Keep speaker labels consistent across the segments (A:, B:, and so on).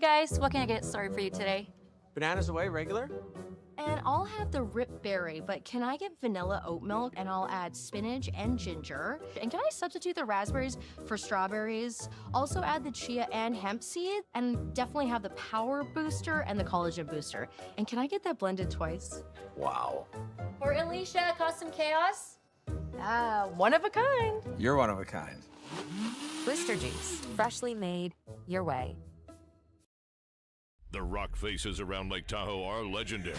A: guys, what can I get started for you today?
B: Bananas away, regular?
A: And I'll have the rip berry, but can I get vanilla oat milk and I'll add spinach and ginger? And can I substitute the raspberries for strawberries? Also add the chia and hemp seed, and definitely have the power booster and the collagen booster. And can I get that blended twice?
B: Wow.
A: For Alicia, custom chaos? One of a kind.
B: You're one of a kind.
C: Booster Juice, freshly made, your way.
D: The rock faces around Lake Tahoe are legendary.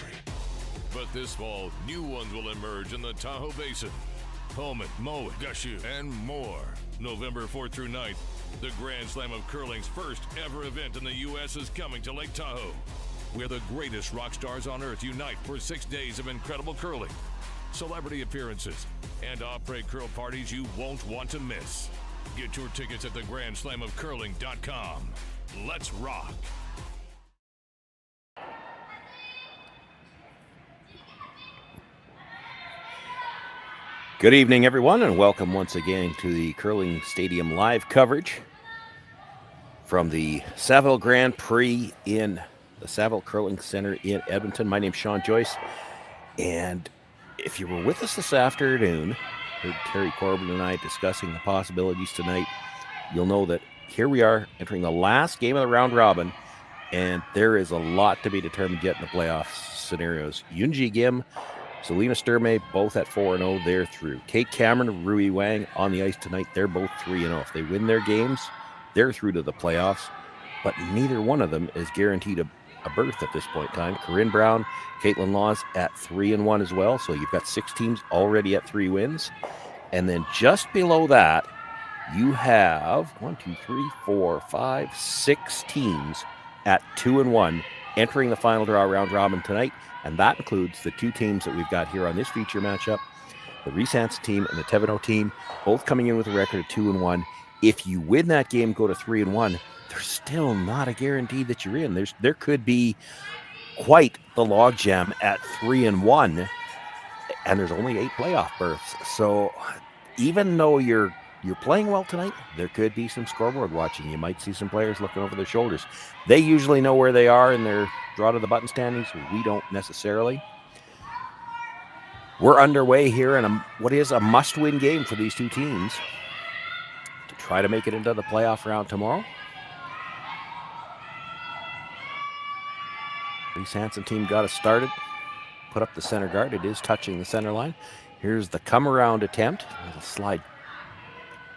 D: But this fall, new ones will emerge in the Tahoe Basin. Pullman, Mowat, Gushu, and more. November 4th through 9th, the Grand Slam of Curling's first ever event in the U.S. is coming to Lake Tahoe, where the greatest rock stars on earth unite for 6 days of incredible curling, celebrity appearances, and après curl parties you won't want to miss. Get your tickets at thegrandslamofcurling.com. Let's rock.
E: Good evening, everyone, and welcome once again to the Curling Stadium live coverage from the Saville Grand Prix in the Saville Curling Center in Edmonton. My name's Sean Joyce, and if you were with us this afternoon, heard Terry Corbin and I discussing the possibilities tonight, you'll know that here we are entering the last game of the round robin, and there is a lot to be determined yet in the playoff scenarios. Yunji Kim, Selena Sturmay, both at 4-0, they're through. Kate Cameron, Rui Wang on the ice tonight, they're both 3-0. If they win their games, they're through to the playoffs, but neither one of them is guaranteed a berth at this point in time. Corinne Brown, Caitlin Laws at 3-1 as well, so you've got 6 teams already at 3 wins. And then just below that, you have 6 teams at 2-1 entering the final draw round robin tonight. And that includes the 2 teams that we've got here on this feature matchup, the Reese Hansen team and the Thevenot team, both coming in with a record of 2-1. If you win that game, go to 3-1, there's still not a guarantee that you're in. There could be quite the logjam at 3-1, and there's only 8 playoff berths. So even though you're playing well tonight, there could be some scoreboard watching. You might see some players looking over their shoulders. They usually know where they are in their draw to the button standings. We don't necessarily. We're underway here in what is a must-win game for these 2 teams to try to make it into the playoff round tomorrow. Reese Hansen team got us started. Put up the center guard. It is touching the center line. Here's the come-around attempt. It'll slide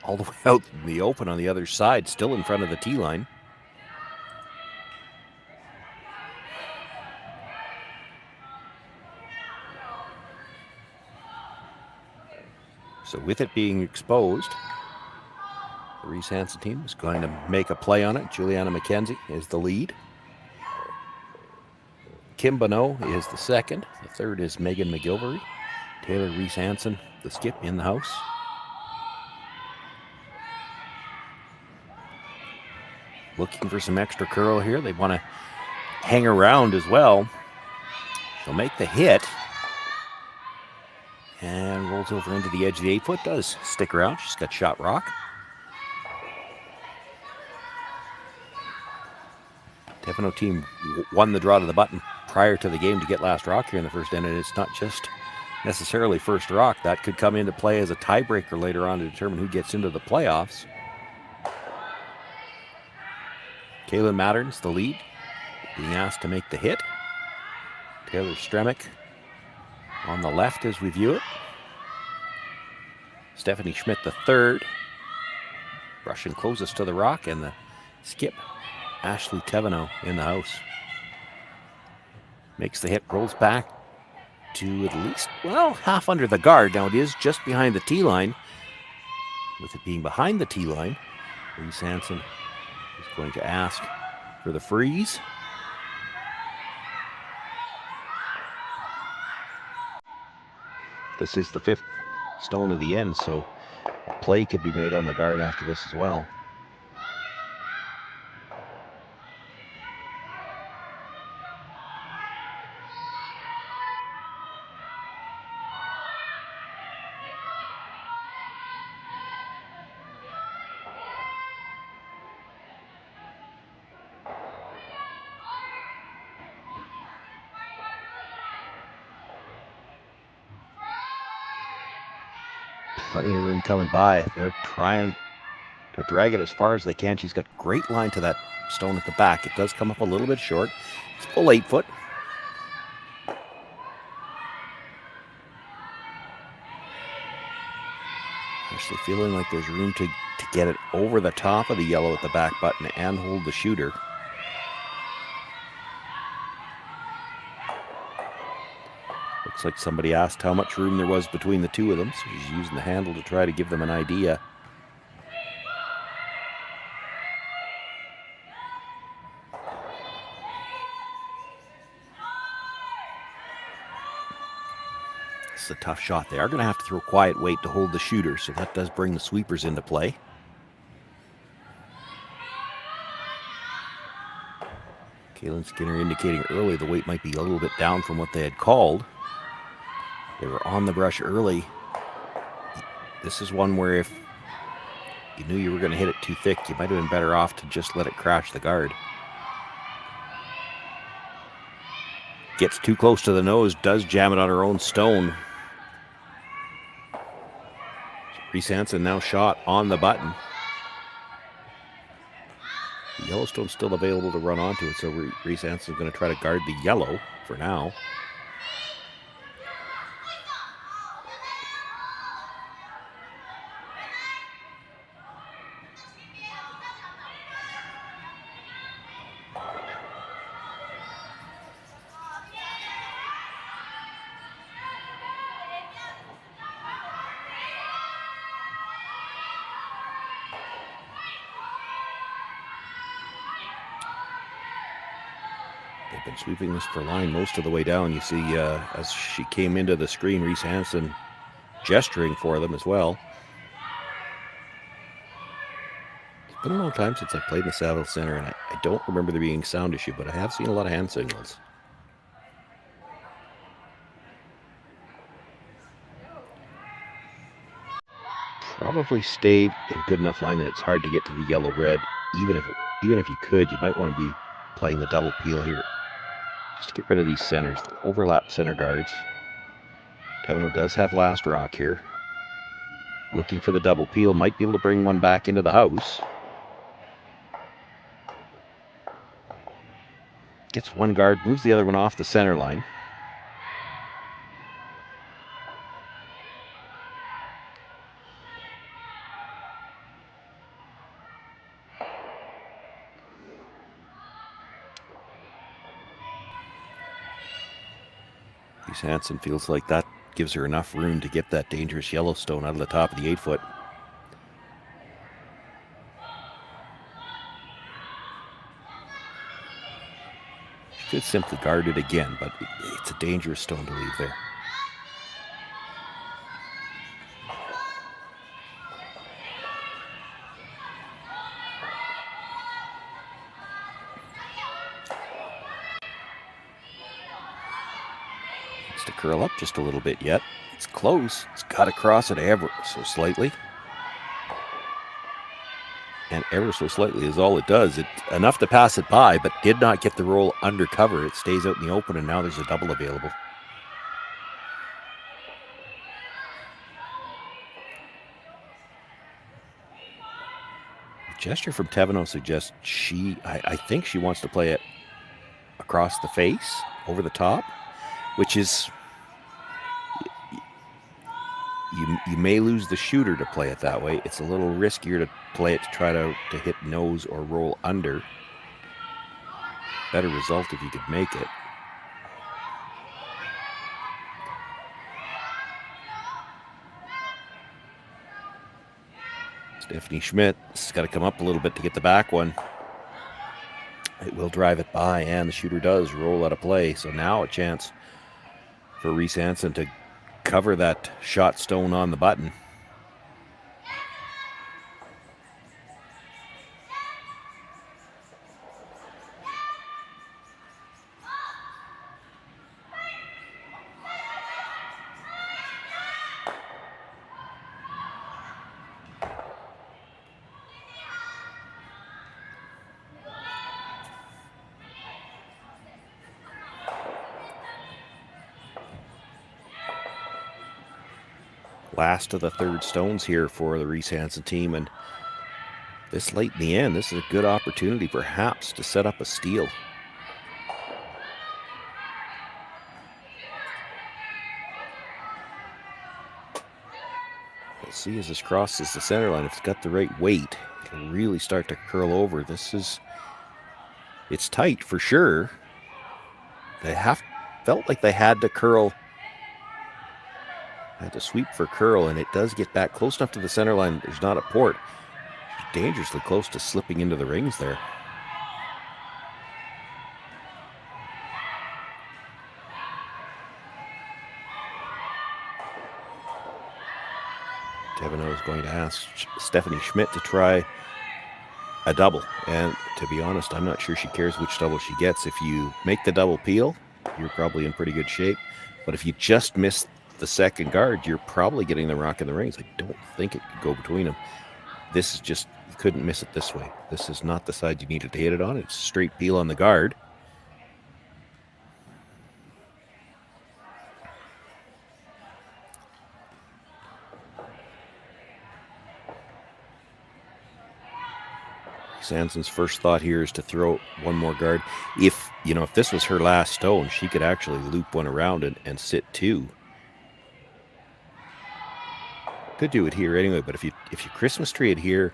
E: all the way out in the open on the other side, still in front of the T-line. So with it being exposed, the Reese Hansen team is going to make a play on it. Juliana McKenzie is the lead. Kim Bonneau is the second. The third is Megan McGilvery. Taylor Reese Hansen, the skip, in the house. Looking for some extra curl here. They want to hang around as well. She'll make the hit. And rolls over into the edge of the 8-foot. Does stick around. She's got shot rock. Thevenot team won the draw to the button prior to the game to get last rock here in the first end. And it's not just necessarily first rock. That could come into play as a tiebreaker later on to determine who gets into the playoffs. Kaylin Matterns, the lead, being asked to make the hit. Taylor Stremick on the left as we view it. Stephanie Schmidt, the third. Brushing closest to the rock, and the skip, Ashley Thevenot, in the house. Makes the hit, rolls back to at least, well, half under the guard. Now it is just behind the tee line. With it being behind the tee line, Reese Hansen is going to ask for the freeze. This is the 5th stone of the end, so a play could be made on the guard after this as well. Plenty of room coming by. They're trying to drag it as far as they can. She's got great line to that stone at the back. It does come up a little bit short. It's full 8 foot. Actually feeling like there's room to get it over the top of the yellow at the back button and hold the shooter. Looks like somebody asked how much room there was between the two of them, so she's using the handle to try to give them an idea. This is a tough shot. They are going to have to throw quiet weight to hold the shooter, so that does bring the sweepers into play. Kaylin Skinner indicating early the weight might be a little bit down from what they had called. They were on the brush early. This is one where if you knew you were going to hit it too thick, you might have been better off to just let it crash the guard. Gets too close to the nose, does jam it on her own stone. Reese Hansen now shot on the button. The Yellowstone's still available to run onto it, so Reese Hansen's going to try to guard the yellow for now. They've been sweeping this for line most of the way down. You see, as she came into the screen, Reese Hansen gesturing for them as well. It's been a long time since I played in the Saville Center, and I don't remember there being sound issue, but I have seen a lot of hand signals. Probably stayed in good enough line that it's hard to get to the yellow-red. Even if you could, you might want to be playing the double peel here. Just to get rid of these centers, overlap center guards. Thevenot does have last rock here. Looking for the double peel, might be able to bring one back into the house. Gets one guard, moves the other one off the center line. Reese Hansen feels like that gives her enough room to get that dangerous Yellowstone out of the top of the 8 foot. She could simply guard it again, but it's a dangerous stone to leave there. To curl up just a little bit yet. It's close. It's got to cross it ever so slightly. And ever so slightly is all it does. It's enough to pass it by, but did not get the roll under cover. It stays out in the open, and now there's a double available. The gesture from Thevenot suggests I think she wants to play it across the face, over the top, which is, you may lose the shooter to play it that way. It's a little riskier to play it to try to hit nose or roll under. Better result if you could make it. Stephanie Schmidt has got to come up a little bit to get the back one. It will drive it by, and the shooter does roll out of play. So now a chance for Reese Hansen to cover that shot stone on the button. last of the third stones here for the Reese Hansen team, and this late in the end, this is a good opportunity perhaps to set up a steal. Let's see as this crosses the center line. If it's got the right weight, it'll really start to curl over. It's tight for sure. Felt like they had to curl, had to sweep for curl, and it does get back close enough to the center line. There's not a port. Dangerously close to slipping into the rings there. Thevenot is going to ask Stephanie Schmidt to try a double, and to be honest, I'm not sure she cares which double she gets. If you make the double peel, you're probably in pretty good shape, but if you just miss the second guard, you're probably getting the rock in the rings. I don't think it could go between them. This is just, you couldn't miss it this way. This is not the side you needed to hit it on. It's straight peel on the guard. Hansen's first thought here is to throw one more guard. If this was her last stone, she could actually loop one around and sit two. Could do it here anyway, but if you Christmas tree it here,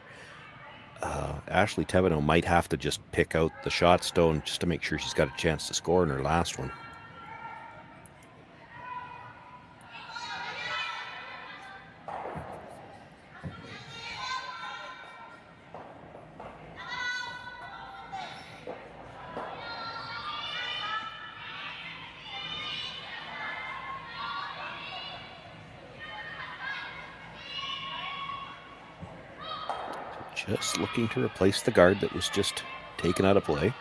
E: Ashley Thevenot might have to just pick out the shot stone just to make sure she's got a chance to score in her last one. Just looking to replace the guard that was just taken out of play.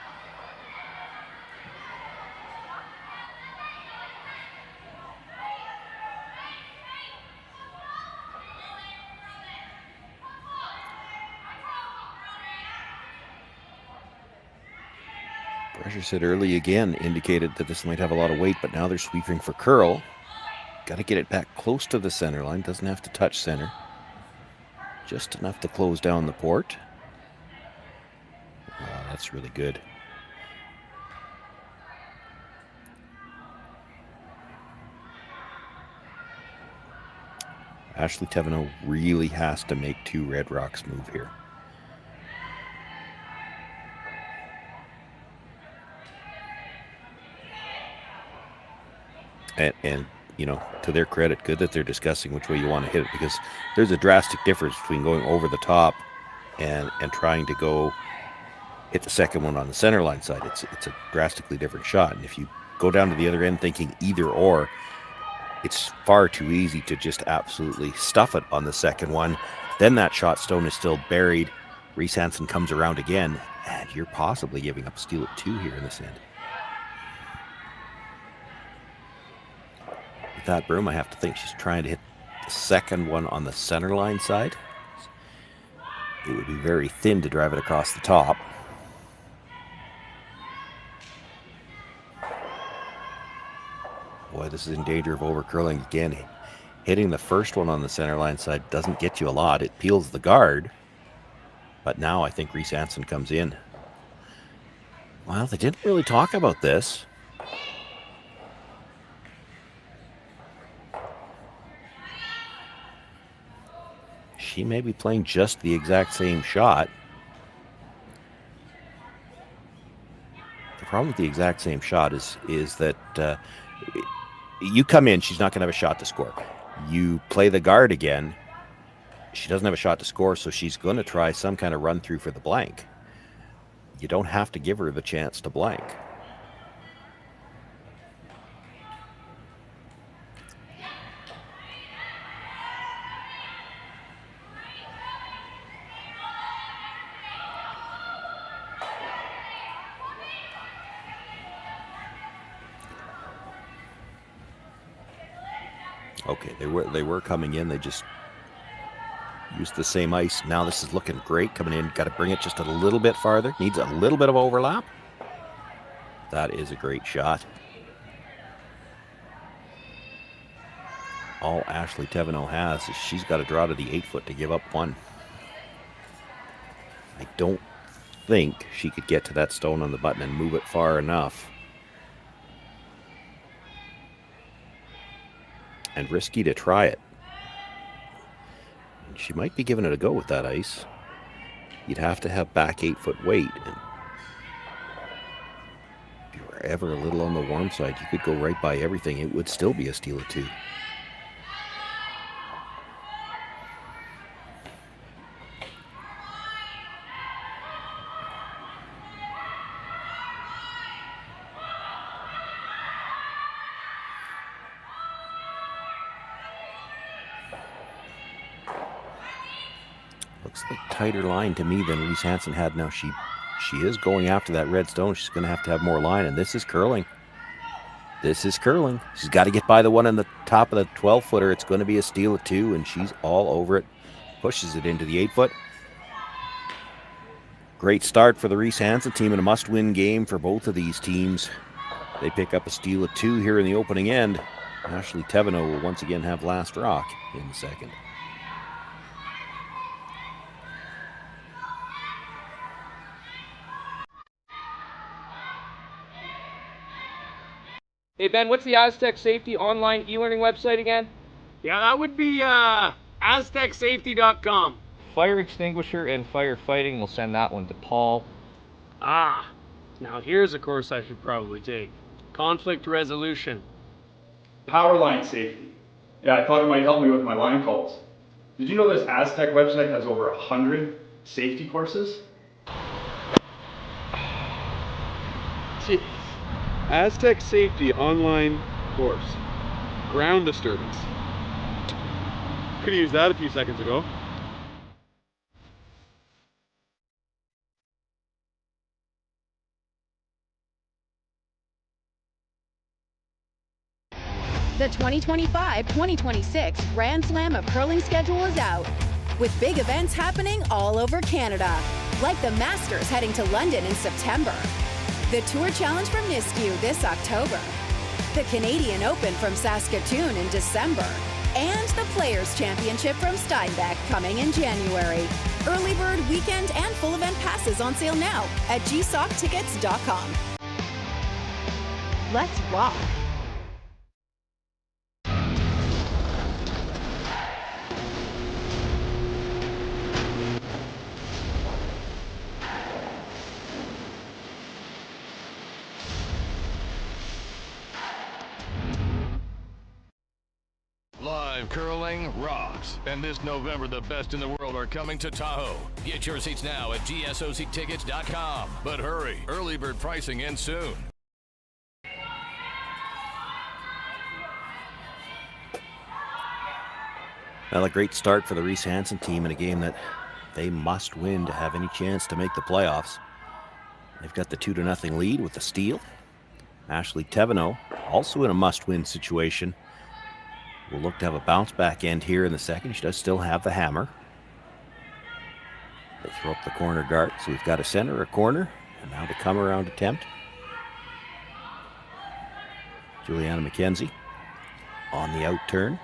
E: Pressure set early again indicated that this might have a lot of weight, but now they're sweeping for curl. Got to get it back close to the center line. Doesn't have to touch center. Just enough to close down the port. Wow, that's really good. Ashley Thevenot really has to make two red rocks move here. And to their credit, good that they're discussing which way you want to hit it, because there's a drastic difference between going over the top and trying to go hit the second one on the center line side. It's a drastically different shot. And if you go down to the other end thinking either or, it's far too easy to just absolutely stuff it on the second one. Then that shot stone is still buried. Reese Hansen comes around again, and you're possibly giving up a steal at two here in this end. With that broom, I have to think she's trying to hit the second one on the center line side. It would be very thin to drive it across the top. Boy, this is in danger of overcurling again. Hitting the first one on the center line side doesn't get you a lot. It peels the guard. But now I think Reese Hansen comes in. Well, they didn't really talk about this. She may be playing just the exact same shot. The problem with the exact same shot is that you come in, she's not going to have a shot to score. You play the guard again, she doesn't have a shot to score, so she's going to try some kind of run through for the blank. You don't have to give her the chance to blank. Okay, they were coming in. They just used the same ice. Now this is looking great coming in. Got to bring it just a little bit farther. Needs a little bit of overlap. That is a great shot. all Ashley Thevenot has is she's got to draw to the 8-foot to give up one. I don't think she could get to that stone on the button and move it far enough. And risky to try it. She might be giving it a go with that ice. You'd have to have back 8-foot weight. And if you were ever a little on the warm side, you could go right by everything. It would still be a steal of 2. Looks like a tighter line to me than Reese Hansen had. Now she is going after that red stone. She's going to have more line, and this is curling. This is curling. She's got to get by the one on the top of the 12-footer. It's going to be a steal of 2, and she's all over it. Pushes it into the 8-foot. Great start for the Reese Hansen team and a must-win game for both of these teams. They pick up a steal of 2 here in the opening end. Ashley Thevenot will once again have last rock in the second.
F: Hey Ben, what's the Aztec Safety online e-learning website again?
G: Yeah, that would be aztecsafety.com.
F: Fire extinguisher and firefighting, we'll send that one to Paul.
G: Ah, now here's a course I should probably take. Conflict resolution.
H: Power line safety. Yeah, I thought it might help me with my line calls. Did you know this Aztec website has over 100 safety courses?
I: Jeez. Aztec Safety online course. Ground disturbance. Could have used that a few seconds ago.
J: The 2025-2026 Grand Slam of Curling schedule is out, with big events happening all over Canada, like the Masters heading to London in September, the Tour Challenge from Nisku this October, the Canadian Open from Saskatoon in December, and the Players' Championship from Steinbeck coming in January. Early bird weekend and full event passes on sale now at gsoctickets.com. Let's rock!
D: Live curling rocks. And this November, the best in the world are coming to Tahoe. Get your seats now at gsoctickets.com. But hurry, early bird pricing ends soon.
E: Well, a great start for the Reese Hansen team in a game that they must win to have any chance to make the playoffs. They've got the 2-0 lead with the steal. Ashley Thevenot also in a must-win situation. Will look to have a bounce-back end here in the second. She does still have the hammer. They throw up the corner guard, so we've got a center, a corner, and now the come-around attempt. Juliana McKenzie on the out turn.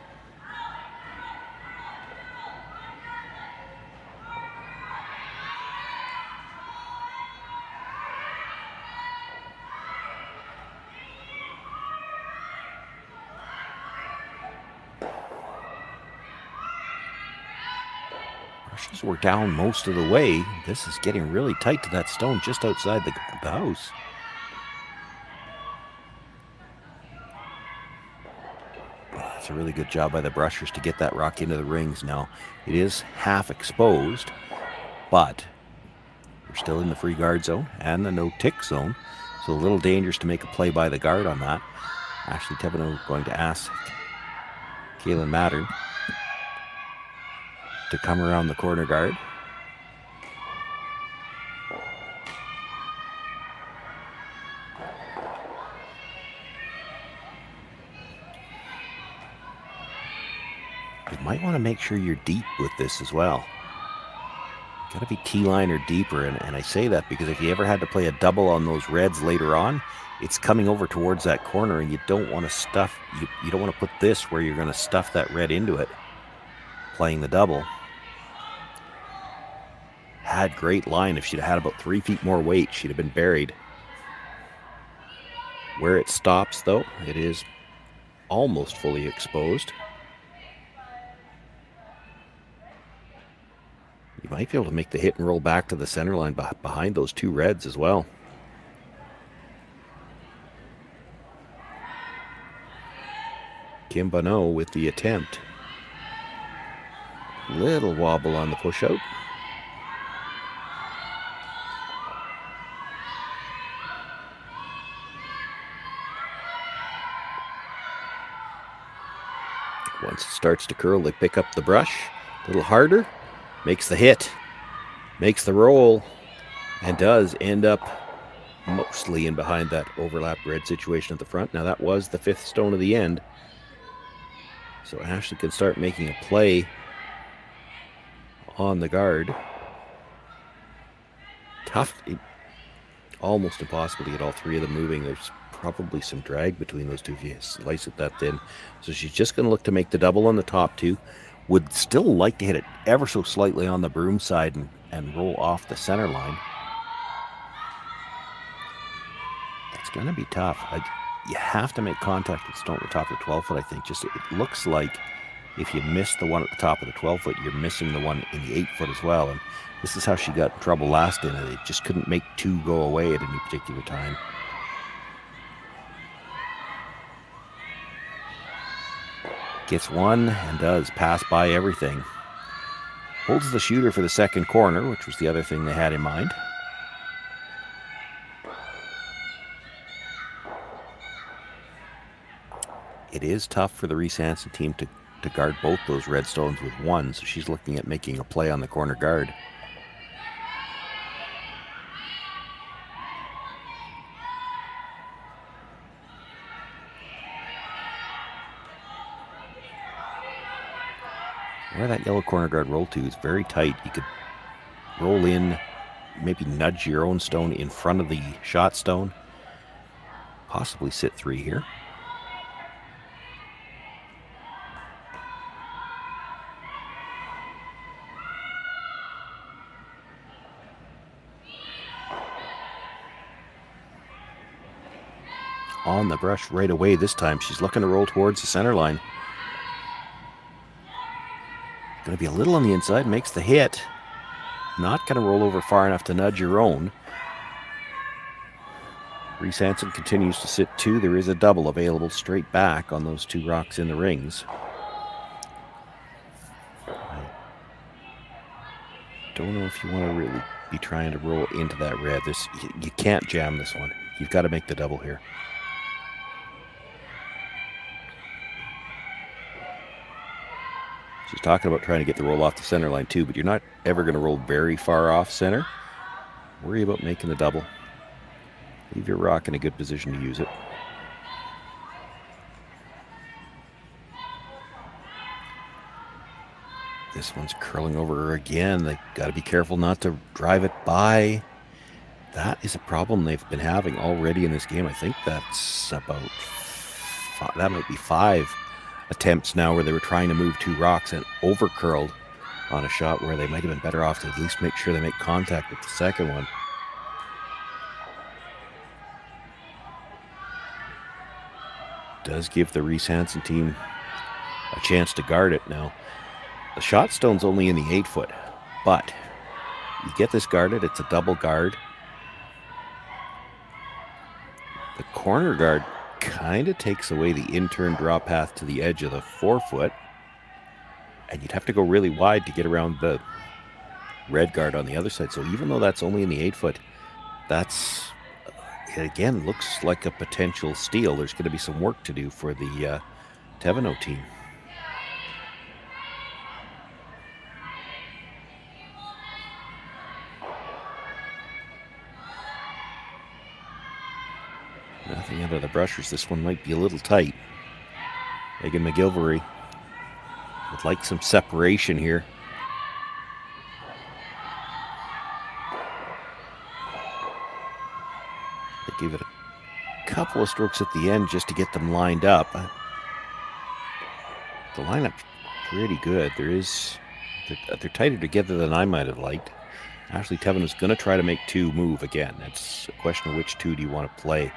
E: Brushes were down most of the way. This is getting really tight to that stone just outside the house. It's a really good job by the brushers to get that rock into the rings. Now, it is half exposed, but we're still in the free guard zone and the no-tick zone, so a little dangerous to make a play by the guard on that. Ashley Thevenot going to ask Kaylin Mattern to come around the corner guard. You might want to make sure you're deep with this as well. Got to be T-line or deeper, and I say that because if you ever had to play a double on those reds later on, it's coming over towards that corner, and you don't want to stuff, you don't want to put this where you're going to stuff that red into it, playing the double. Had great line. If she'd had about 3 feet more weight, she'd have been buried. Where it stops, though, it is almost fully exposed. You might be able to make the hit and roll back to the center line behind those two reds as well. Kim Bonneau with the attempt. Little wobble on the push out. Once it starts to curl, they pick up the brush a little harder. Makes the hit, makes the roll, and does end up mostly in behind that overlap red situation at the front. Now that was the 5th stone of the end. So Ashley can start making a play on the guard. Tough, almost impossible to get all 3 of them moving. There's probably some drag between those two if you slice it that thin. So she's just going to look to make the double on the top 2. Would still like to hit it ever so slightly on the broom side and roll off the center line. That's going to be tough. You have to make contact with stone at the top of the 12-foot, I think. Just it looks like if you miss the one at the top of the 12-foot, you're missing the one in the 8-foot as well. And this is how she got in trouble last in it. It just couldn't make 2 go away at any particular time. Gets one and does pass by everything. Holds the shooter for the second corner, which was the other thing they had in mind. It is tough for the Reese Hansen team to guard both those red stones with one, so she's looking at making a play on the corner guard. Where that yellow corner guard roll to is very tight. You could roll in, maybe nudge your own stone in front of the shot stone. Possibly sit 3 here. On the brush right away this time. She's looking to roll towards the center line. Going to be a little on the inside, makes the hit. Not going to roll over far enough to nudge your own. Reese Hansen continues to sit 2. There is a double available straight back on those 2 rocks in the rings. I don't know if you want to really be trying to roll into that red. You can't jam this one. You've got to make the double here. She's talking about trying to get the roll off the center line too, but you're not ever going to roll very far off center. Worry about making the double. Leave your rock in a good position to use it. This one's curling over her again. They got to be careful not to drive it by. That is a problem they've been having already in this game. I think that's about that might be 5 attempts now where they were trying to move 2 rocks and over curled on a shot where they might have been better off to at least make sure they make contact with the second one. Does give the Reese Hansen team a chance to guard it now. The shot stone's only in the 8-foot, but you get this guarded, it's a double guard. The corner guard kind of takes away the in-turn draw path to the edge of the 4-foot, and you'd have to go really wide to get around the red guard on the other side. So even though that's only in the 8-foot, that's, it again looks like a potential steal. There's going to be some work to do for the Thevenot team. Nothing out of the brushers. This one might be a little tight. Megan McGilvery would like some separation here. They gave it a couple of strokes at the end just to get them lined up. The lineup's pretty good. They're tighter together than I might have liked. Ashley Thevenot is going to try to make two move again. It's a question of which two do you want to play.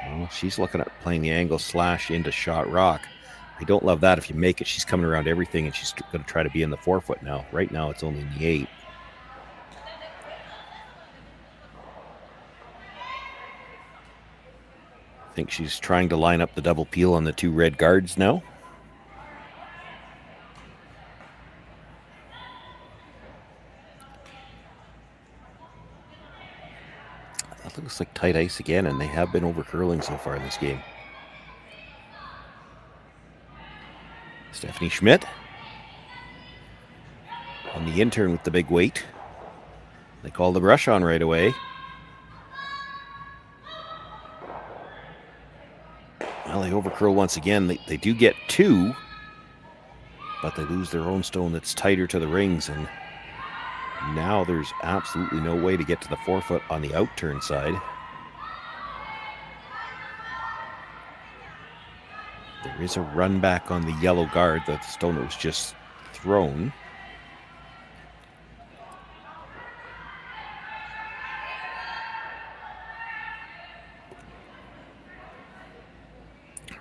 E: Well, she's looking at playing the angle slash into shot rock. I don't love that. If you make it, she's coming around everything, and she's going to try to be in the 4-foot now. Right now, it's only in the 8. I think she's trying to line up the double peel on the two red guards now. That looks like tight ice again, and they have been over curling so far in this game. Stephanie Schmidt on the intern with the big weight. They call the brush on right away. Well, they overcurl once again. They do get two, but they lose their own stone that's tighter to the rings, and now there's absolutely no way to get to the 4-foot on the outturn side. There is a run back on the yellow guard, the stone that was just thrown.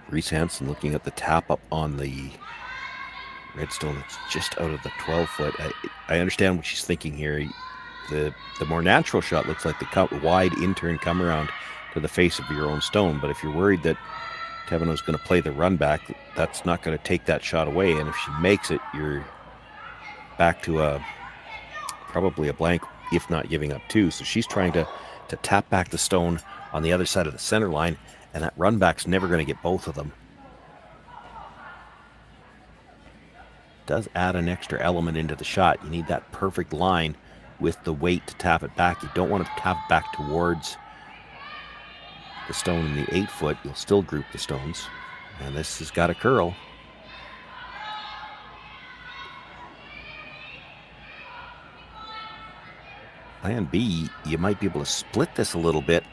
E: Reese Hansen looking at the tap up on the redstone that's just out of the 12-foot. I understand what she's thinking here. The more natural shot looks like the wide intern come around to the face of your own stone, but if you're worried that Thevenot's going to play the run back, that's not going to take that shot away, and if she makes it, you're back to probably a blank, if not giving up two. So she's trying to tap back the stone on the other side of the center line, and that run back's never going to get both of them. Does add an extra element into the shot. You need that perfect line with the weight to tap it back. You don't want to tap it back towards the stone in the 8-foot. You'll still group the stones, and this has got a curl. Plan B, you might be able to split this a little bit,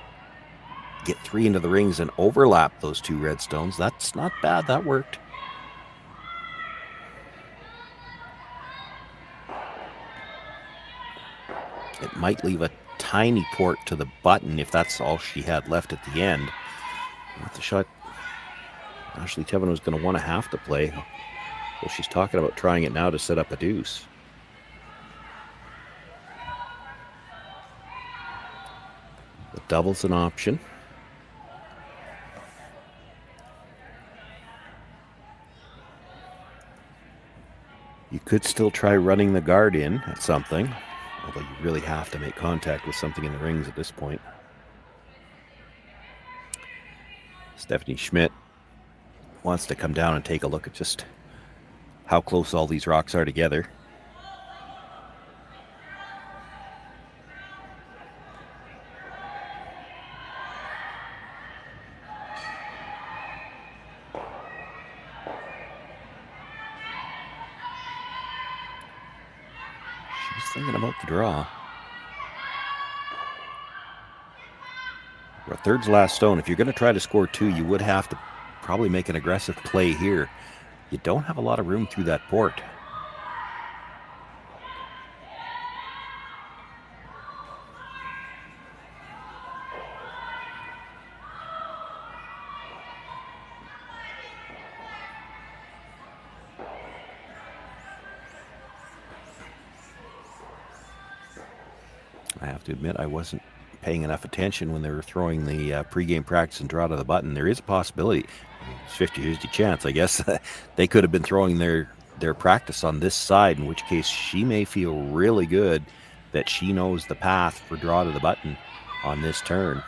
E: get 3 into the rings and overlap those two red stones. That's not bad. That worked. It might leave a tiny port to the button if that's all she had left at the end. With the shot, Ashley Thevenot is going to want to have to play. Well, she's talking about trying it now to set up a deuce. The double's an option. You could still try running the guard in at something, although you really have to make contact with something in the rings at this point. Stephanie Schmidt wants to come down and take a look at just how close all these rocks are together. She's thinking about the draw. A third's last stone. If you're going to try to score 2, you would have to probably make an aggressive play here. You don't have a lot of room through that port. I have to admit, I wasn't paying enough attention when they were throwing the pregame practice and draw to the button. There is a possibility, it's 50-50 chance, I guess, they could have been throwing their practice on this side, in which case she may feel really good that she knows the path for draw to the button on this turn.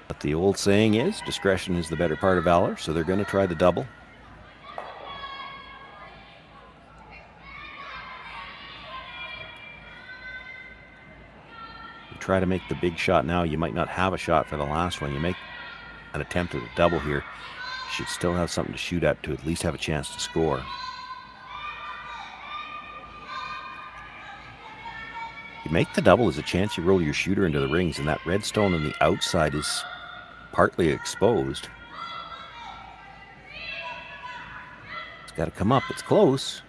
E: But the old saying is, discretion is the better part of valor, so they're going to try the double. Try to make the big shot now. You might not have a shot for the last one. You make an attempt at a double here. You should still have something to shoot at least have a chance to score. You make the double, there's a chance you roll your shooter into the rings, and that red stone on the outside is partly exposed. It's got to come up. It's close.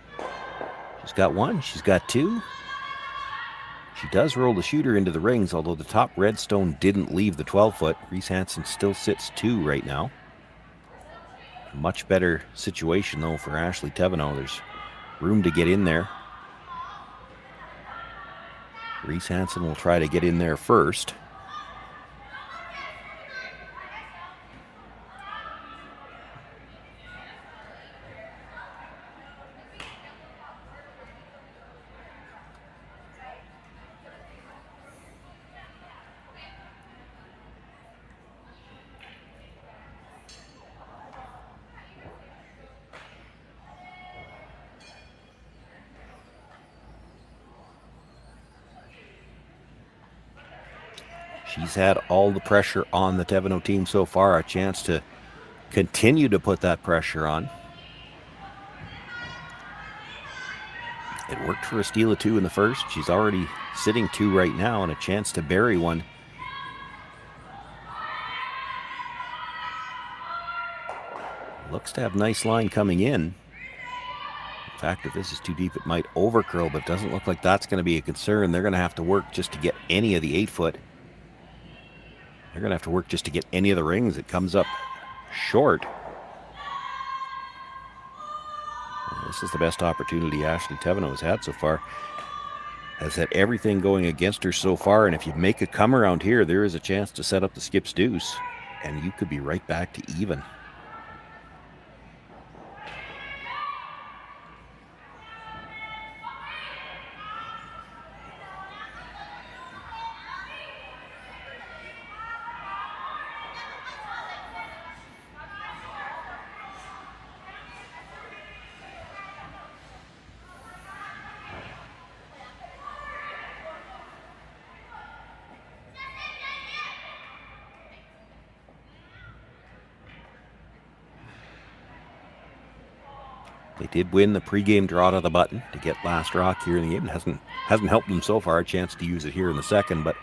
E: She's got one. She's got two. She does roll the shooter into the rings, although the top red stone didn't leave the 12-foot. Reese Hansen still sits 2 right now. A much better situation, though, for Ashley Thevenot. There's room to get in there. Reese Hansen will try to get in there first. She's had all the pressure on the Thevenot team so far. A chance to continue to put that pressure on. It worked for a steal of 2 in the first. She's already sitting 2 right now, and a chance to bury one. Looks to have a nice line coming in. In fact, if this is too deep, it might overcurl, but it doesn't look like that's going to be a concern. They're going to have to work just to get any of the 8-foot. They're going to have to work just to get any of the rings. It comes up short. This is the best opportunity Ashley Thevenot has had so far. Has had everything going against her so far, and if you make a come around here, there is a chance to set up the skip's deuce, and you could be right back to even. They did win the pregame draw to the button to get last rock here in the game. It hasn't helped them so far. A chance to use it here in the second, but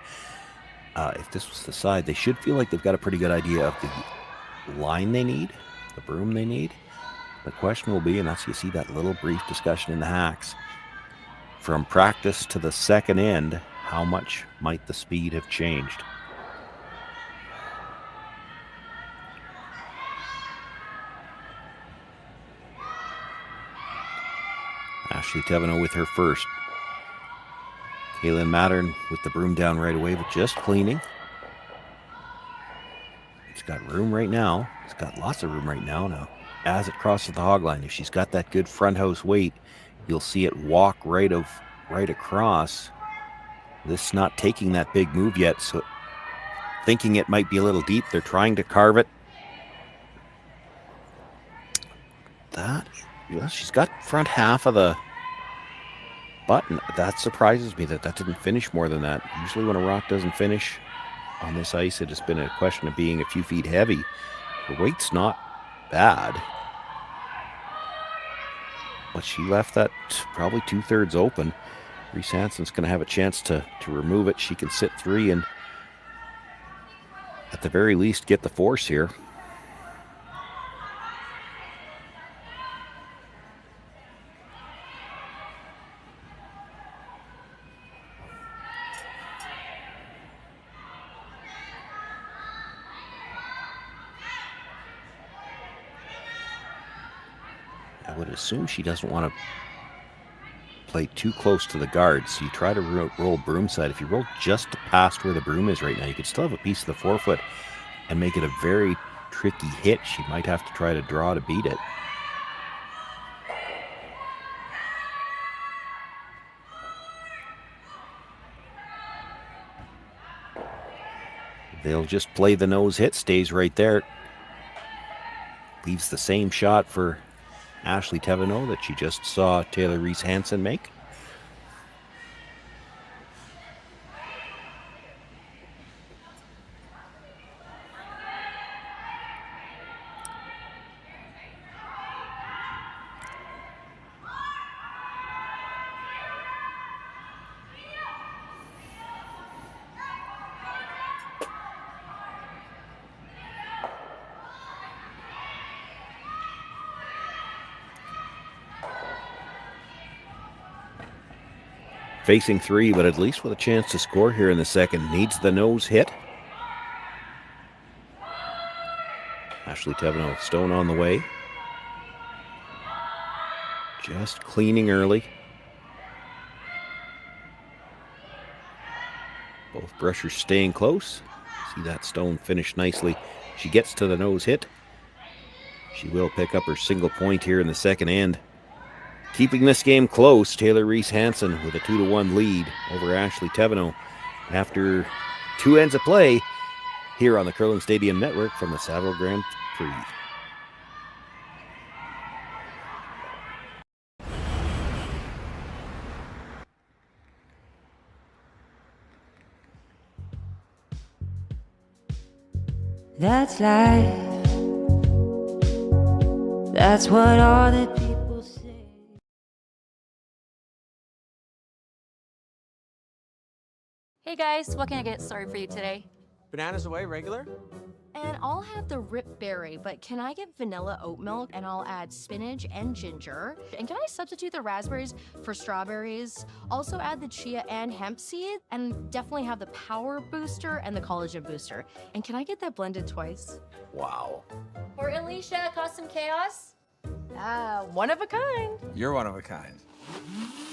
E: if this was the side, they should feel like they've got a pretty good idea of the line they need, the broom they need. The question will be, and that's you see that little brief discussion in the hacks, from practice to the second end, how much might the speed have changed? Ashley Thevenot with her first. Kaylin Mattern with the broom down right away, but just cleaning. It's got room right now. It's got lots of room right now. Now, as it crosses the hog line, if she's got that good front house weight, you'll see it walk right across. This not taking that big move yet, so thinking it might be a little deep. They're trying to carve it. She's got front half of the button. That surprises me that didn't finish more than that. Usually when a rock doesn't finish on this ice, it has been a question of being a few feet heavy. The weight's not bad, but she left that probably 2/3 open. Reese Hansen's going to have a chance to remove it. She can sit 3 and at the very least get the force here. I would assume she doesn't want to play too close to the guard, so you try to roll broom side. If you roll just past where the broom is right now, you could still have a piece of the forefoot and make it a very tricky hit. She might have to try to draw to beat it. They'll just play the nose hit, stays right there. Leaves the same shot for Ashley Thevenot that she just saw Taylor Reese Hansen make. Facing three, but at least with a chance to score here in the second. Needs the nose hit. Ashley Thevenot, stone on the way. Just cleaning early. Both brushers staying close. See that stone finish nicely. She gets to the nose hit. She will pick up her single point here in the second end. Keeping this game close, Taylor Reese Hansen with a 2-1 lead over Ashley Thevenot after 2 ends of play here on the Curling Stadium Network from the Saville Grand Prix.
K: That's life. That's what all the people say.
L: Hey guys, what can I get started for you today?
B: Bananas away, regular?
A: And I'll have the rip berry, but can I get vanilla oat milk and I'll add spinach and ginger? And can I substitute the raspberries for strawberries? Also add the chia and hemp seed, and definitely have the power booster and the collagen booster. And can I get that blended twice?
B: Wow.
L: For Alicia, Custom Chaos?
A: One of a kind.
B: You're one of a kind.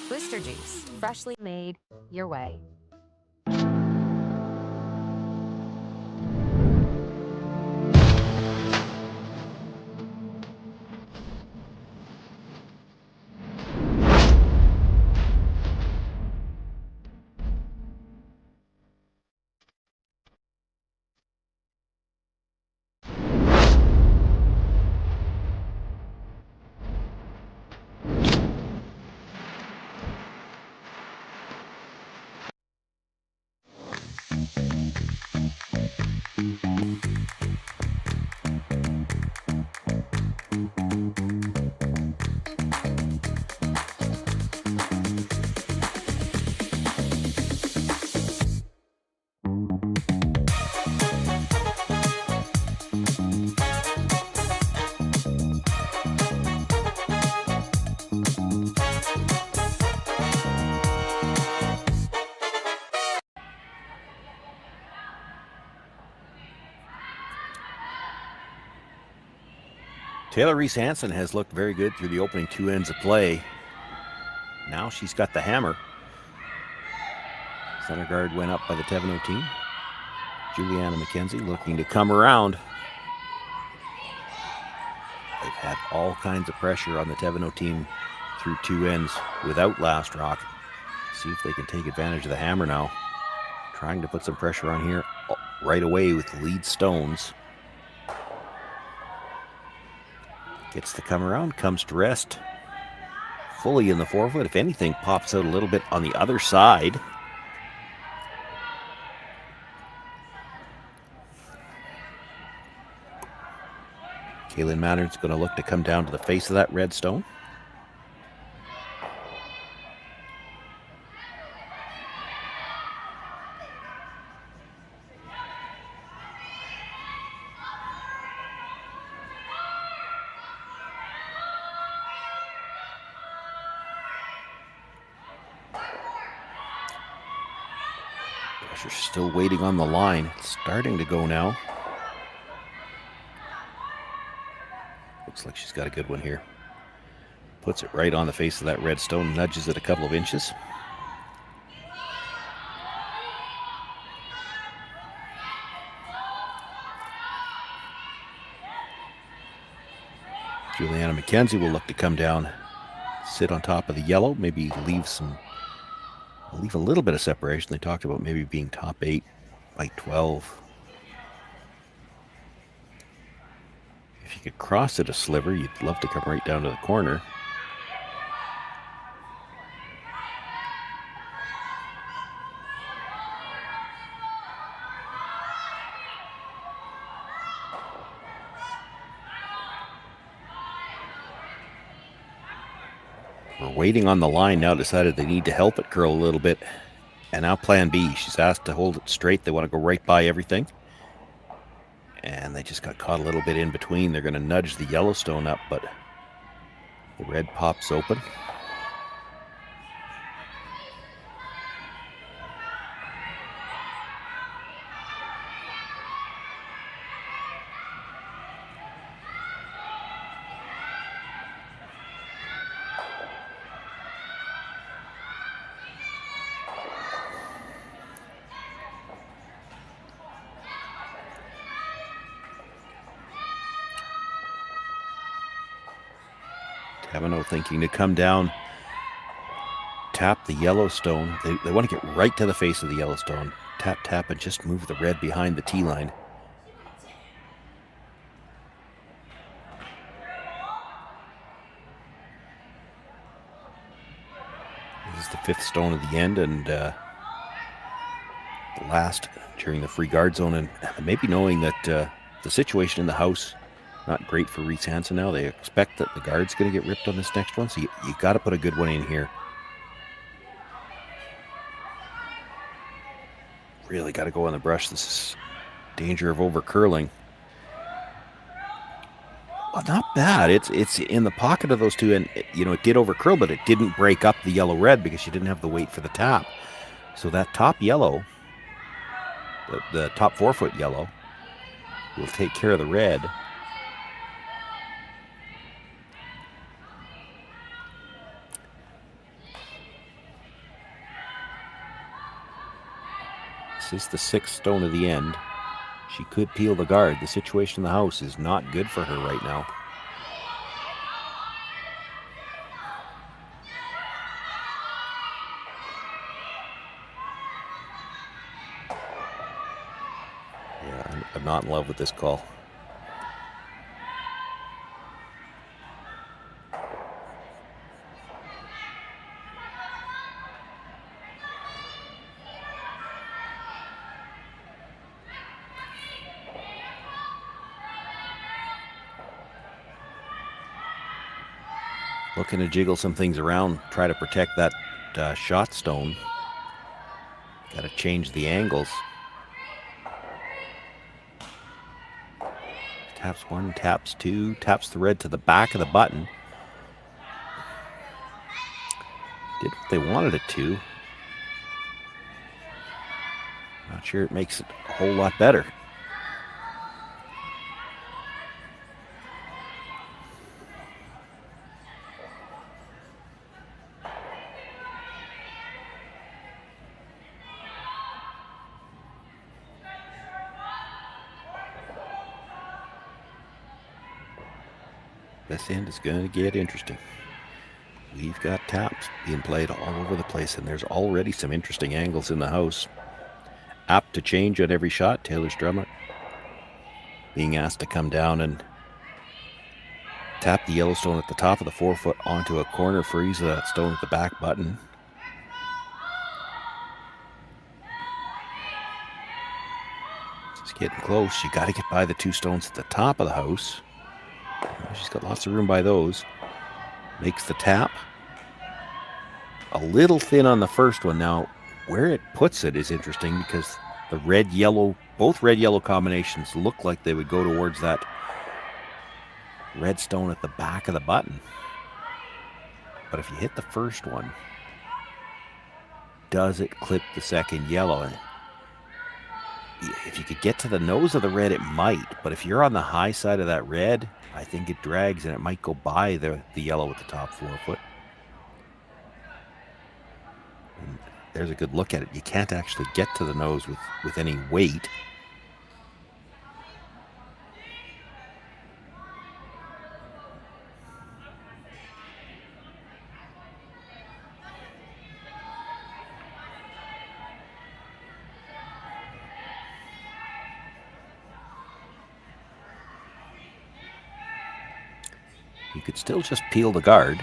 C: Blister juice, freshly made your way.
E: Taylor Reese Hansen has looked very good through the opening 2 ends of play. Now she's got the hammer. Center guard went up by the Thevenot team. Juliana McKenzie looking to come around. They've had all kinds of pressure on the Thevenot team through 2 ends without last rock. See if they can take advantage of the hammer now. Trying to put some pressure on here right away with lead stones. Gets to come around, comes to rest. Fully in the forefoot. If anything, pops out a little bit on the other side. Kaylin Maynard's going to look to come down to the face of that red stone. Pressure's still waiting on the line. It's starting to go now. Looks like she's got a good one here. Puts it right on the face of that red stone, nudges it a couple of inches. Juliana McKenzie will look to come down, sit on top of the yellow, maybe leave a little bit of separation. They talked about maybe being top 8 by 12. If you could cross it a sliver, you'd love to come right down to the corner. We're waiting on the line now. Decided they need to help it curl a little bit. And now plan B. She's asked to hold it straight. They want to go right by everything. And they just got caught a little bit in between. They're going to nudge the Yellowstone up, but the red pops open. Thevenot thinking to come down, tap the yellow stone. They want to get right to the face of the yellow stone. Tap, tap, and just move the red behind the tee line. This is the fifth stone of the end, and the last during the free guard zone, and maybe knowing that the situation in the house, not great for Reese Hansen now. They expect that the guard's going to get ripped on this next one, so you got to put a good one in here. Really got to go on the brush. This is danger of over curling. Well, not bad. It's in the pocket of those two, and it did over curl, but it didn't break up the yellow red because you didn't have the weight for the tap. So that top yellow, the top 4 foot yellow, will take care of the red. This is the 6th stone of the end. She could peel the guard. The situation in the house is not good for her right now. Yeah, I'm not in love with this call. Looking to jiggle some things around, try to protect that shot stone. Got to change the angles. Taps 1, taps 2, taps the red to the back of the button. Did what they wanted it to. Not sure it makes it a whole lot better. This end is going to get interesting. We've got taps being played all over the place, and there's already some interesting angles in the house. Apt to change on every shot. Taylor Strummer being asked to come down and tap the yellow stone at the top of the 4 foot onto a corner, freeze that stone at the back button. It's getting close. You got to get by the 2 stones at the top of the house. She's got lots of room by those. Makes the tap. A little thin on the first one. Now, where it puts it is interesting because the red-yellow, both red-yellow combinations look like they would go towards that red stone at the back of the button. But if you hit the first one, does it clip the second yellow? And if you could get to the nose of the red, it might. But if you're on the high side of that red, I think it drags and it might go by the yellow at the top 4 foot. And there's a good look at it. You can't actually get to the nose with any weight. You could still just peel the guard.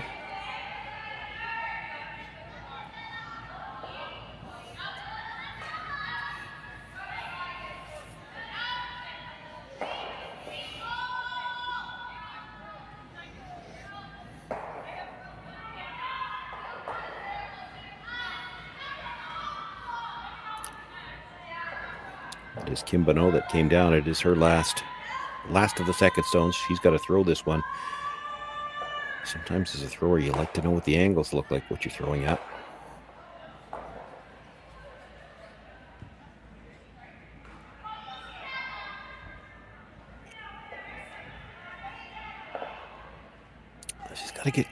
E: It is Kim Bonneau that came down. It is her last of the second stones. She's got to throw this one. Sometimes as a thrower, you like to know what the angles look like, what you're throwing at. She's got to get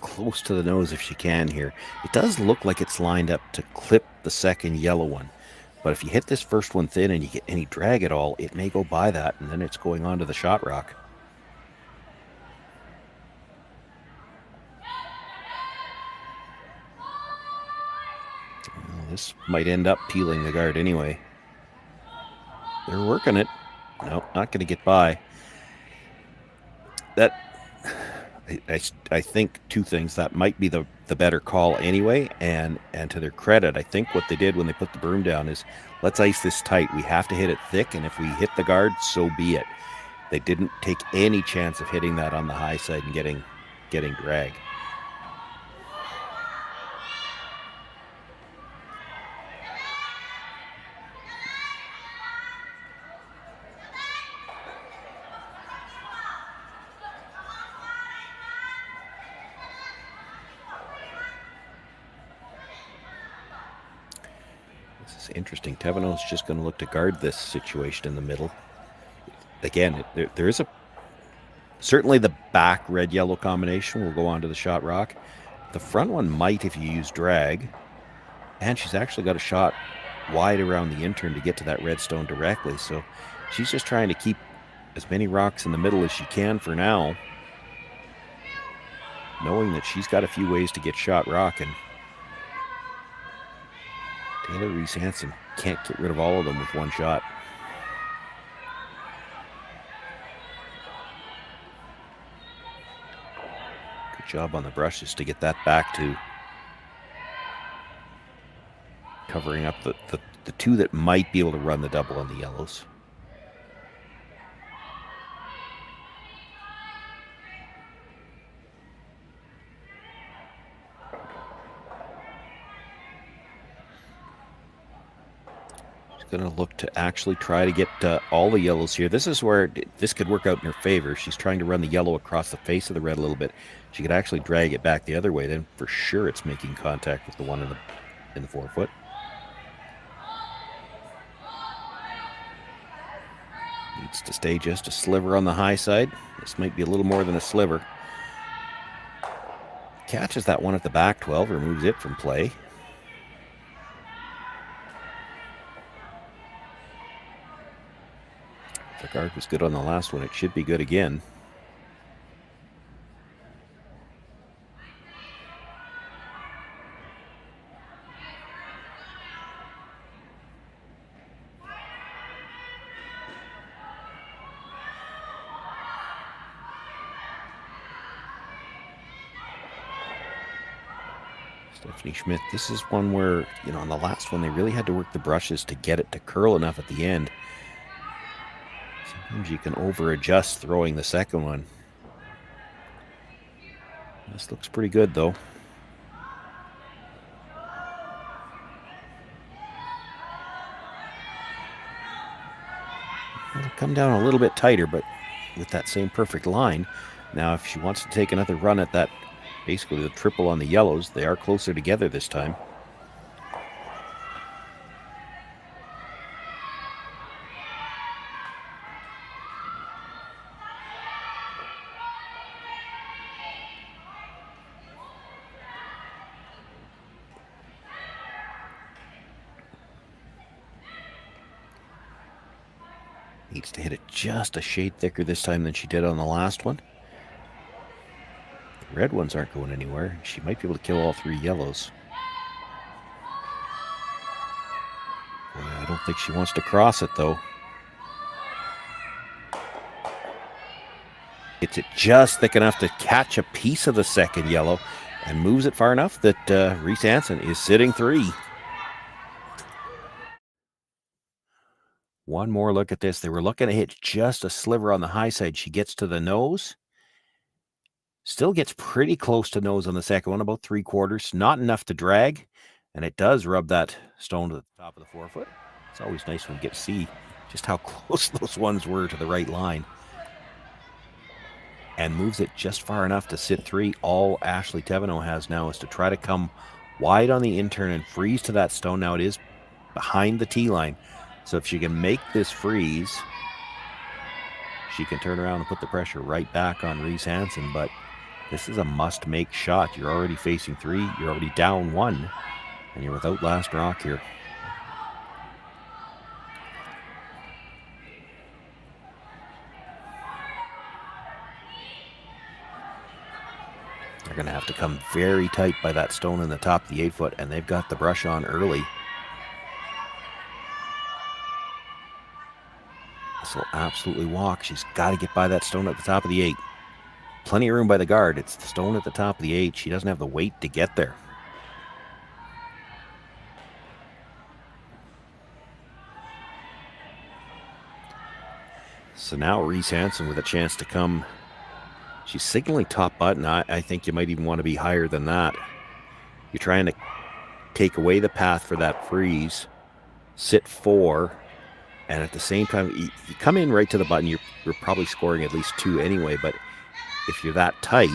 E: close to the nose if she can here. It does look like it's lined up to clip the second yellow one. But if you hit this first one thin and you get any drag at all, it may go by that, and then it's going on to the shot rock. This might end up peeling the guard anyway. They're working it. No, not going to get by. That, I think two things. That might be the better call anyway. And to their credit, I think what they did when they put the broom down is, let's ice this tight. We have to hit it thick, and if we hit the guard, so be it. They didn't take any chance of hitting that on the high side and getting drag. This is interesting. Thevenot's just going to look to guard this situation in the middle. Again, there is certainly the back red-yellow combination will go onto the shot rock. The front one might if you use drag. And she's actually got a shot wide around the intern to get to that red stone directly. So she's just trying to keep as many rocks in the middle as she can for now, knowing that she's got a few ways to get shot rock. And Taylor Reese Hansen can't get rid of all of them with one shot. Job on the brushes to get that back to covering up the two that might be able to run the double on the yellows. Going to look to actually try to get all the yellows here. This is where this could work out in her favor. She's trying to run the yellow across the face of the red a little bit. She could actually drag it back the other way. Then for sure it's making contact with the one in the forefoot. Needs to stay just a sliver on the high side. This might be a little more than a sliver. Catches that one at the back 12, removes it from play. The guard was good on the last one. It should be good again. Stephanie Schmidt, this is one where, on the last one, they really had to work the brushes to get it to curl enough at the end. Sometimes you can over-adjust throwing the second one. This looks pretty good, though. It'll come down a little bit tighter, but with that same perfect line. Now, if she wants to take another run at that, basically the triple on the yellows, they are closer together this time. Needs to hit it just a shade thicker this time than she did on the last one. The red ones aren't going anywhere. She might be able to kill all three yellows. I don't think she wants to cross it, though. Gets it just thick enough to catch a piece of the second yellow and moves it far enough that Reese Hansen is sitting three. One more look at this. They were looking to hit just a sliver on the high side. She gets to the nose. Still gets pretty close to nose on the second one, about 3/4. Not enough to drag. And it does rub that stone to the top of the forefoot. It's always nice when you get to see just how close those ones were to the right line. And moves it just far enough to sit three. All Ashley Thevenot has now is to try to come wide on the intern and freeze to that stone. Now it is behind the tee line. So if she can make this freeze, she can turn around and put the pressure right back on Reese Hansen. But this is a must-make shot. You're already facing three. You're already down one. And you're without last rock here. They're going to have to come very tight by that stone in the top of the 8-foot. And they've got the brush on early. This will absolutely walk. She's got to get by that stone at the top of the 8. Plenty of room by the guard. It's the stone at the top of the 8. She doesn't have the weight to get there. So now Reese Hansen with a chance to come. She's signaling top button. I think you might even want to be higher than that. You're trying to take away the path for that freeze. Sit 4. And at the same time, you come in right to the button. You're probably scoring at least 2 anyway. But if you're that tight,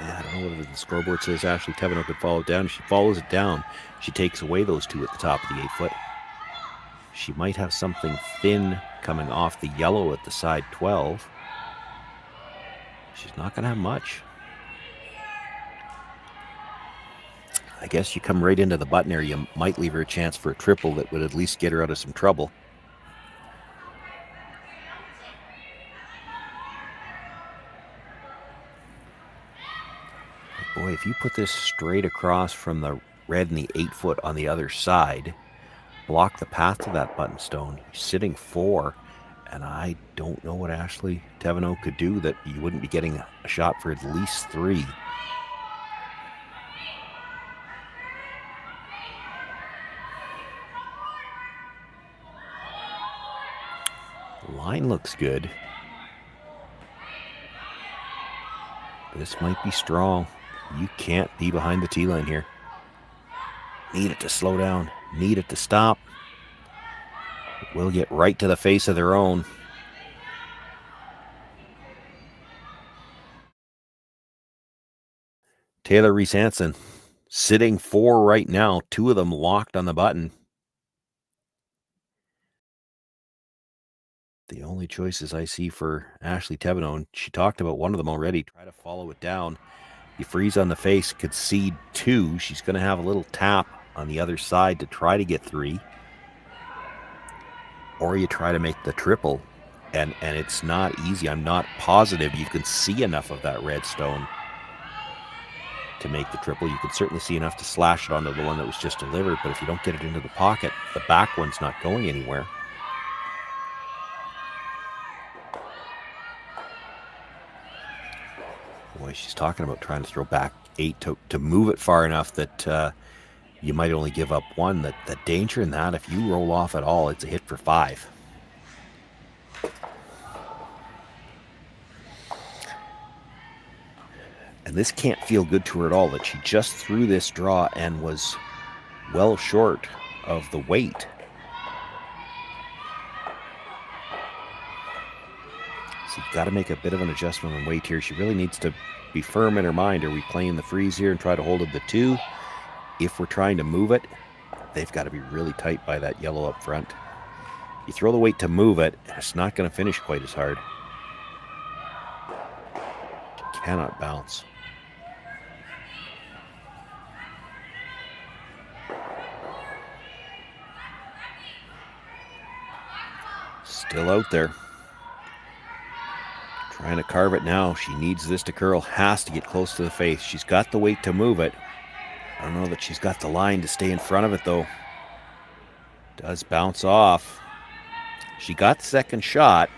E: I don't know whether the scoreboard says Ashley Thevenot could follow it down. If she follows it down, she takes away those 2 at the top of the 8 foot. She might have something thin coming off the yellow at the side 12. She's not going to have much. I guess you come right into the button area, you might leave her a chance for a triple that would at least get her out of some trouble. Boy, if you put this straight across from the red and the 8 foot on the other side, block the path to that button stone, you're sitting 4, and I don't know what Ashley Thevenot could do that you wouldn't be getting a shot for at least 3. Line looks good. This might be strong. You can't be behind the tee line here. Need it to slow down. Need it to stop. We'll get right to the face of their own. Taylor Reese Hansen sitting 4 right now. 2 of them locked on the button. The only choices I see for Ashley Thevenot, she talked about one of them already. Try to follow it down. You freeze on the face, concede 2. She's going to have a little tap on the other side to try to get 3. Or you try to make the triple, and it's not easy. I'm not positive you can see enough of that red stone to make the triple. You can certainly see enough to slash it onto the one that was just delivered, but if you don't get it into the pocket, the back one's not going anywhere. Boy, she's talking about trying to throw back 8 to move it far enough that you might only give up 1. The danger in that, if you roll off at all, it's a hit for 5. And this can't feel good to her at all, that she just threw this draw and was well short of the weight. So you've got to make a bit of an adjustment on weight here. She really needs to be firm in her mind. Are we playing the freeze here and try to hold it the 2? If we're trying to move it, they've got to be really tight by that yellow up front. You throw the weight to move it, it's not going to finish quite as hard. You cannot bounce. Still out there. Trying to carve it now. She needs this to curl. Has to get close to the face. She's got the weight to move it. I don't know that she's got the line to stay in front of it, though. Does bounce off. She got the second shot.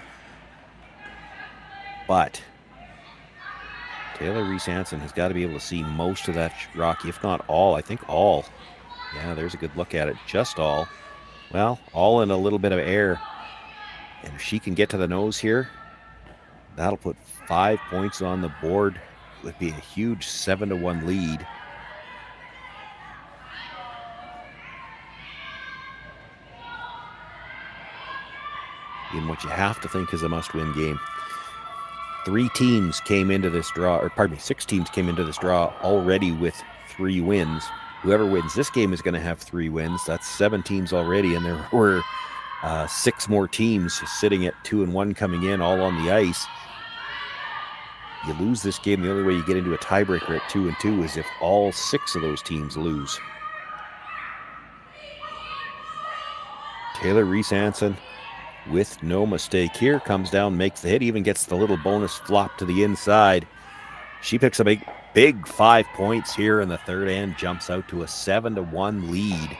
E: But Taylor Reese Hansen has got to be able to see most of that rock, if not all. I think all. Yeah, there's a good look at it. Just all. Well, all in a little bit of air. And if she can get to the nose here, that'll put 5 points on the board. It would be a huge 7-1 lead. In what you have to think is a must-win game. 6 teams came into this draw already with 3 wins. Whoever wins this game is going to have 3 wins. That's 7 teams already, and there were 6 more teams sitting at 2-1 coming in, all on the ice. You lose this game, the only way you get into a tiebreaker at 2-2 is if all 6 of those teams lose. Taylor Reese Hansen, with no mistake here, comes down, makes the hit, even gets the little bonus flop to the inside. She picks a big 5 points here in the third and jumps out to a 7-1 lead.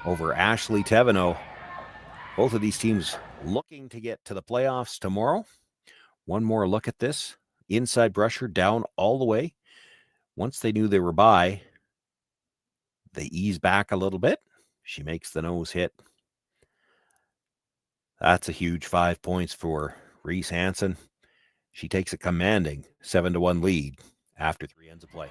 E: over Ashley Thevenot. Both of these teams looking to get to the playoffs tomorrow. One more look at this. Inside brusher down all the way. Once they knew they were by, they ease back a little bit. She makes the nose hit. That's a huge 5 points for Reese Hansen. She takes a commanding 7-1 lead after 3 ends of play.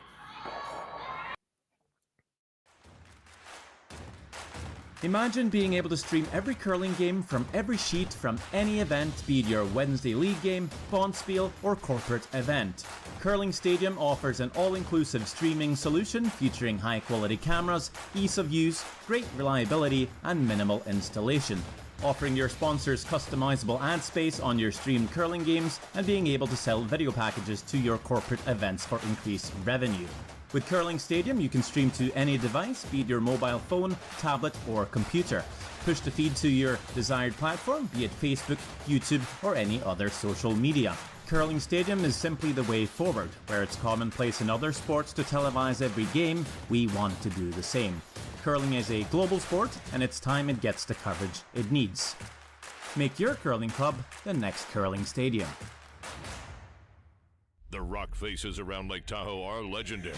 M: Imagine being able to stream every curling game from every sheet from any event, be it your Wednesday league game, bonspiel, or corporate event. Curling Stadium offers an all-inclusive streaming solution featuring high-quality cameras, ease of use, great reliability, and minimal installation. Offering your sponsors customizable ad space on your streamed curling games and being able to sell video packages to your corporate events for increased revenue. With Curling Stadium, you can stream to any device, be it your mobile phone, tablet, or computer. Push the feed to your desired platform, be it Facebook, YouTube, or any other social media. Curling Stadium is simply the way forward. Where it's commonplace in other sports to televise every game, we want to do the same. Curling is a global sport, and it's time it gets the coverage it needs. Make your curling club the next Curling Stadium.
D: The rock faces around Lake Tahoe are legendary.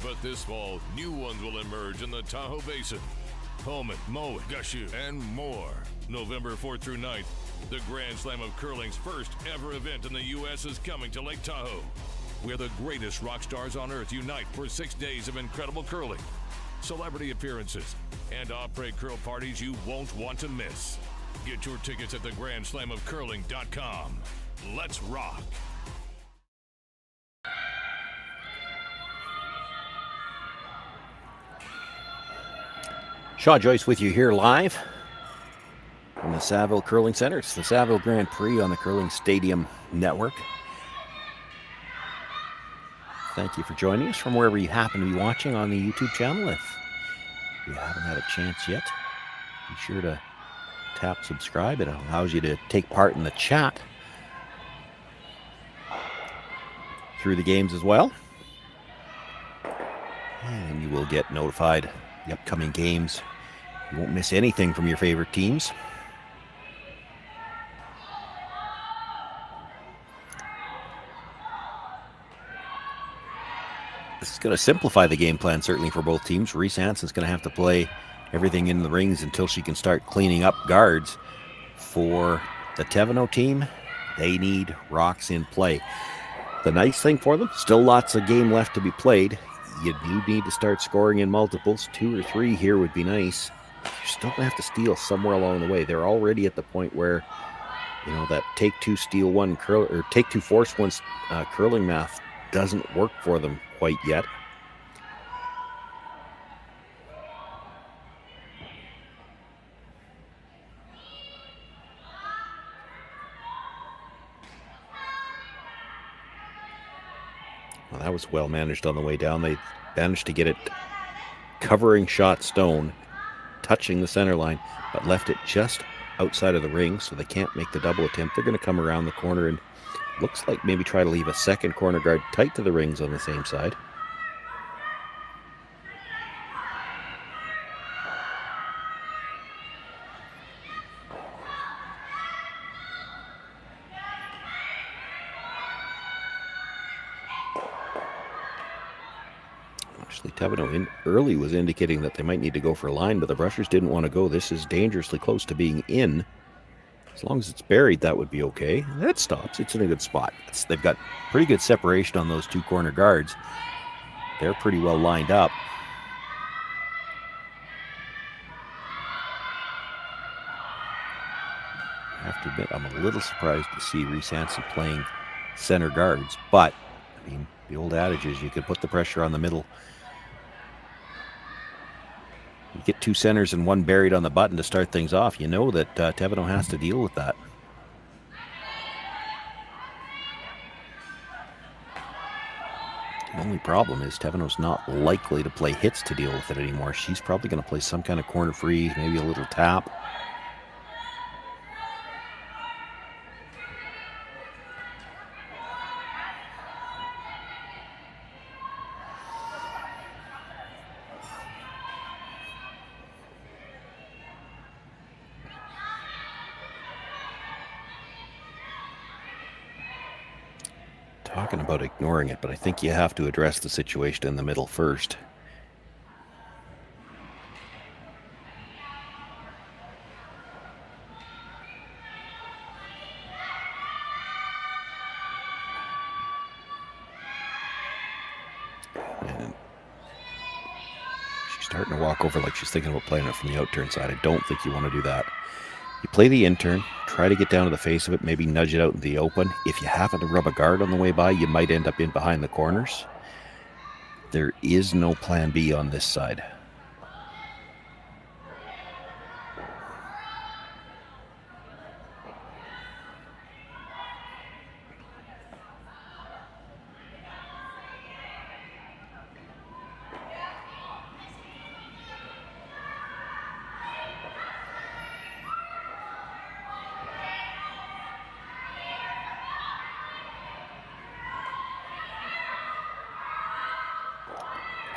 D: But this fall, new ones will emerge in the Tahoe Basin. Pullman, Moe, Gushu, and more. November 4th through 9th, the Grand Slam of Curling's first ever event in the U.S. is coming to Lake Tahoe, where the greatest rock stars on earth unite for 6 days of incredible curling, celebrity appearances, and après curl parties you won't want to miss. Get your tickets at thegrandslamofcurling.com. Let's rock!
E: Shaw Joyce with you here live from the Saville Curling Center. It's the Saville Grand Prix on the Curling Stadium Network. Thank you for joining us from wherever you happen to be watching on the YouTube channel. If you haven't had a chance yet, be sure to tap subscribe. It allows you to take part in the chat through the games as well. And you will get notified the upcoming games. You won't miss anything from your favorite teams. This is going to simplify the game plan, certainly for both teams. Reese Hansen's going to have to play everything in the rings until she can start cleaning up guards. For the Thevenot team, they need rocks in play. The nice thing for them, still lots of game left to be played. You do need to start scoring in multiples. 2 or 3 here would be nice. You're still going to have to steal somewhere along the way. They're already at the point where, you know, that take 2 steal 1 curl or take 2 force 1 curling math doesn't work for them quite yet. Well, that was well managed on the way down. They managed to get it covering shot stone, touching the center line, but left it just outside of the ring, so they can't make the double attempt. They're going to come around the corner and looks like maybe try to leave a second corner guard tight to the rings on the same side. Actually, Thevenot in early was indicating that they might need to go for a line, but the brushers didn't want to go. This is dangerously close to being in. As long as it's buried, that would be okay. That stops. It's in a good spot. They've got pretty good separation on those 2 corner guards. They're pretty well lined up. I have to admit, I'm a little surprised to see Reese Hansen playing center guards, but I mean, the old adage is you could put the pressure on the middle. You get 2 centers and 1 buried on the button to start things off. You know that Thevenot has to deal with that. The only problem is Thevenot's not likely to play hits to deal with it anymore. She's probably going to play some kind of corner freeze, maybe a little tap. talking about ignoring it, but I think you have to address the situation in the middle first. And she's starting to walk over like she's thinking about playing it from the out-turn side. I don't think you want to do that. You play the in-turn, try to get down to the face of it, maybe nudge it out in the open. If you happen to rub a guard on the way by, you might end up in behind the corners. There is no plan B on this side.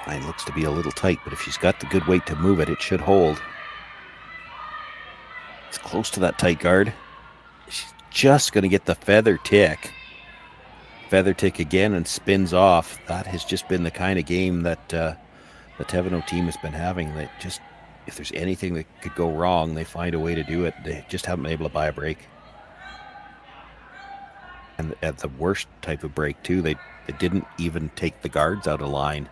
E: Line looks to be a little tight, but if she's got the good weight to move it, it should hold. It's close to that tight guard. She's just going to get the feather tick. Feather tick again and spins off. That has just been the kind of game that the Thevenot team has been having. That just, if there's anything that could go wrong, they find a way to do it. They just haven't been able to buy a break. And at the worst type of break, too, they didn't even take the guards out of line.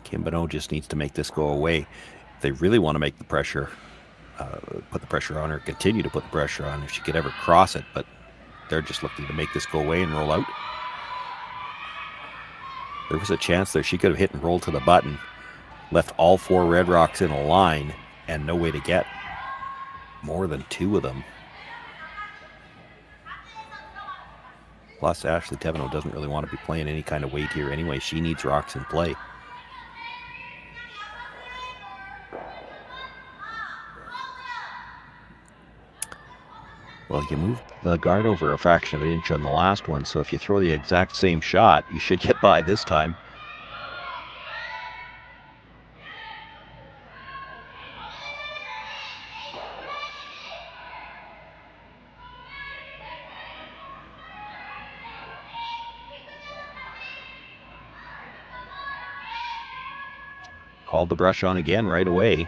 E: Thevenot just needs to make this go away. If they really want to make the pressure, put the pressure on her, continue to put the pressure on if she could ever cross it, but they're just looking to make this go away and roll out. There was a chance there. She could have hit and rolled to the button, left all 4 Red Rocks in a line, and no way to get more than 2 of them. Plus, Ashley Thevenot doesn't really want to be playing any kind of weight here anyway. She needs rocks in play. Well, you moved the guard over a fraction of an inch on the last one, so if you throw the exact same shot, you should get by this time. Called the brush on again right away.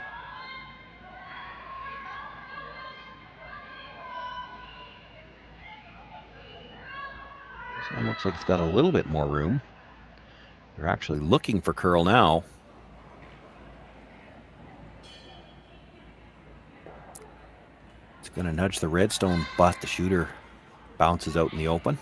E: It looks like it's got a little bit more room. They're actually looking for curl now. It's going to nudge the redstone, but the shooter bounces out in the open.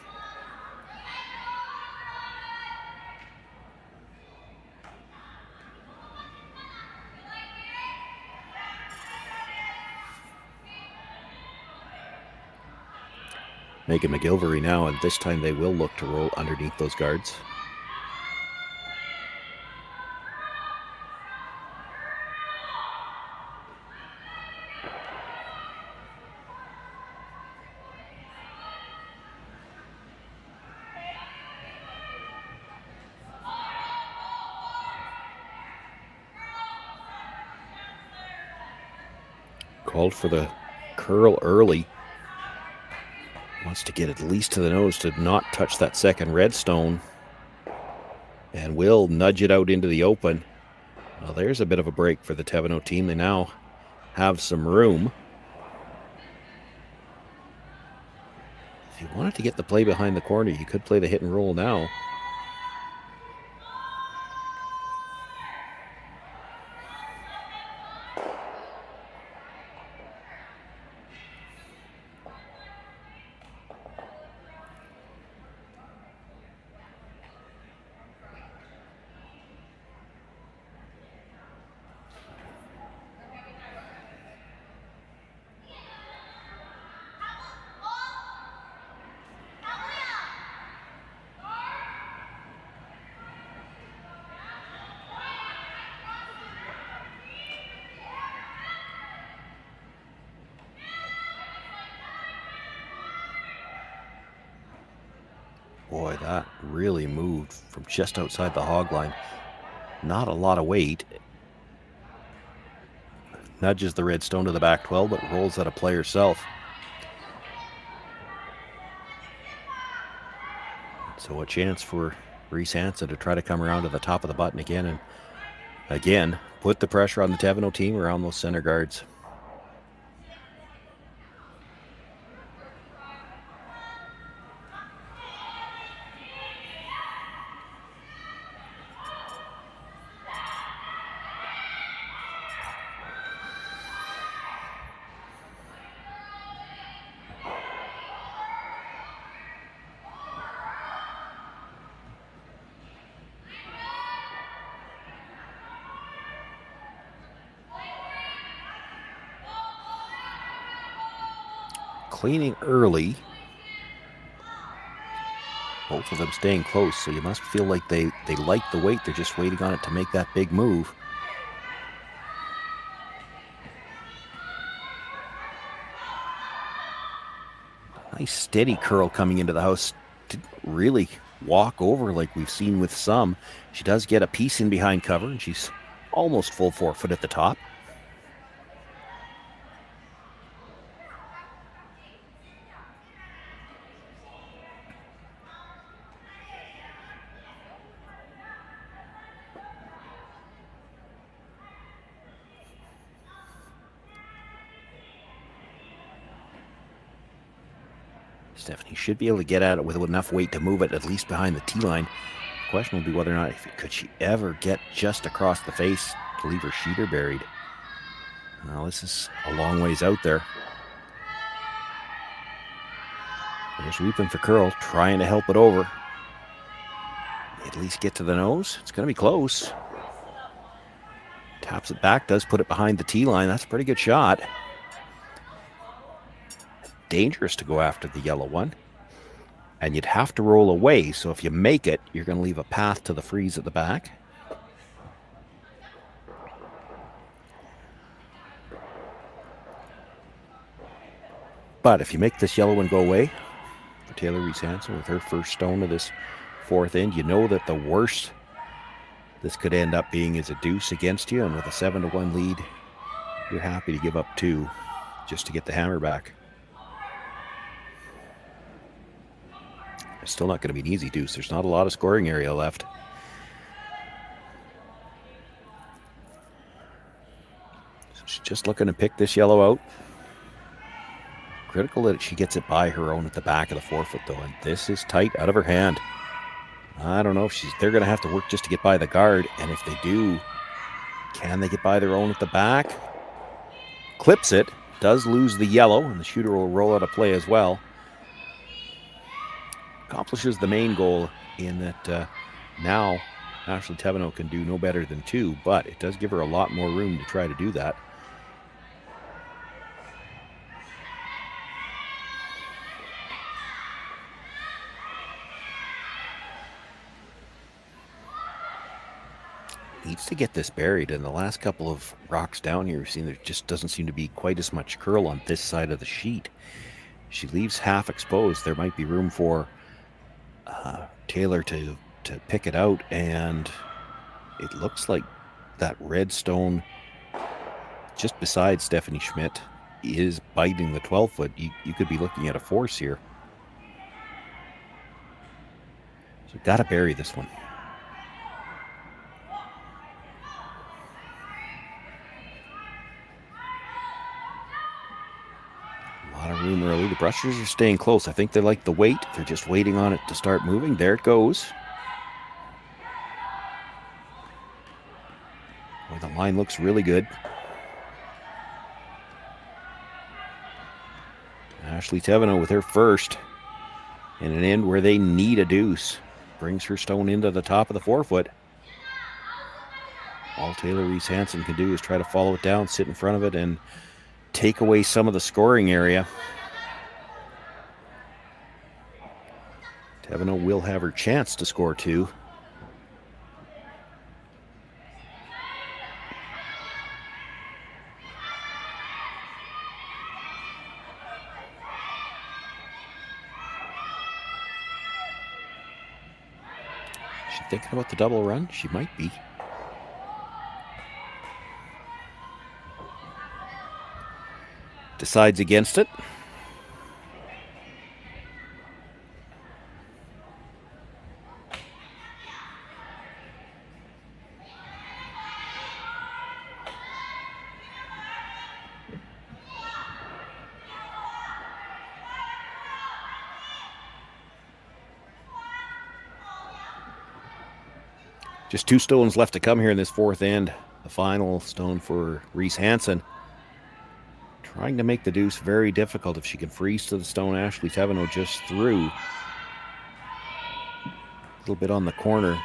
E: Megan McGilvery now, and this time they will look to roll underneath those guards. Called for the curl early. Wants to get at least to the nose to not touch that second redstone. And will nudge it out into the open. Well, there's a bit of a break for the Thevenot team. They now have some room. If you wanted to get the play behind the corner, you could play the hit and roll now. Boy, that really moved from just outside the hog line. Not a lot of weight. Nudges the redstone to the back 12, but rolls out of play herself. So a chance for Reese Hansen to try to come around to the top of the button again and again put the pressure on the Thevenot team around those center guards. Cleaning early. Both of them staying close, so you must feel like they like the weight. They're just waiting on it to make that big move. Nice steady curl coming into the house. Didn't really walk over like we've seen with some. She does get a piece in behind cover, and she's almost full forefoot at the top. Stephanie should be able to get at it with enough weight to move it at least behind the tee line. The question will be whether or not could she ever get just across the face to leave her sheeter buried. Well, this is a long ways out there. They're sweeping for curl, trying to help it over. At least get to the nose. It's going to be close. Taps it back, does put it behind the tee line. That's a pretty good shot. Dangerous to go after the yellow one, and you'd have to roll away, so if you make it, you're going to leave a path to the freeze at the back. But if you make this yellow one go away for Taylor Reese Hansen with her first stone of this fourth end, you know that the worst this could end up being is a deuce against you, and with a 7-1 lead, you're happy to give up 2 just to get the hammer back. It's still not going to be an easy deuce. There's not a lot of scoring area left. So she's just looking to pick this yellow out. Critical that she gets it by her own at the back of the forefoot, though, and this is tight out of her hand. I don't know if they're going to have to work just to get by the guard, and if they do, can they get by their own at the back? Clips it, does lose the yellow, and the shooter will roll out of play as well. Accomplishes the main goal in that now Ashley Thevenot can do no better than 2, but it does give her a lot more room to try to do that. Needs to get this buried, and the last couple of rocks down here, we've seen there just doesn't seem to be quite as much curl on this side of the sheet. She leaves half exposed. There might be room for Taylor to pick it out, and it looks like that red stone just beside Stephanie Schmidt is biting the 12-foot. You could be looking at a force here. So got to bury this one. Room early. The brushers are staying close. I think they like the weight. They're just waiting on it to start moving. There it goes. Boy, the line looks really good. Ashley Thevenot with her first in an end where they need a deuce. Brings her stone into the top of the forefoot. All Taylor Reese Hansen can do is try to follow it down, sit in front of it, and take away some of the scoring area. Thevenot will have her chance to score 2. Is she thinking about the double run? She might be. Decides against it. Just 2 stones left to come here in this fourth end. The final stone for Reese Hansen. Trying to make the deuce very difficult. If she can freeze to the stone, Ashley Thevenot just through. A little bit on the corner.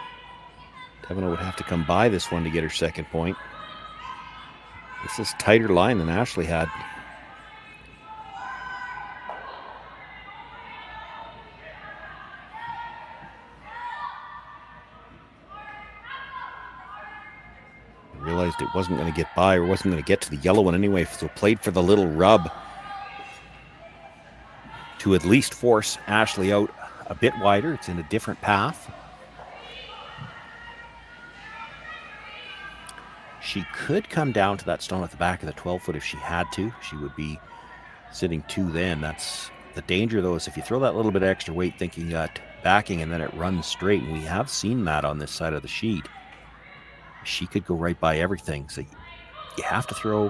E: Thevenot would have to come by this one to get her second point. This is tighter line than Ashley had. Realized it wasn't going to get by, or wasn't going to get to the yellow one anyway, so played for the little rub to at least force Ashley out a bit wider. It's in a different path. She could come down to that stone at the back of the 12-foot if she had to. She would be sitting 2 then. That's the danger, though, is if you throw that little bit of extra weight thinking you got backing and then it runs straight, and we have seen that on this side of the sheet. She could go right by everything. So you have to throw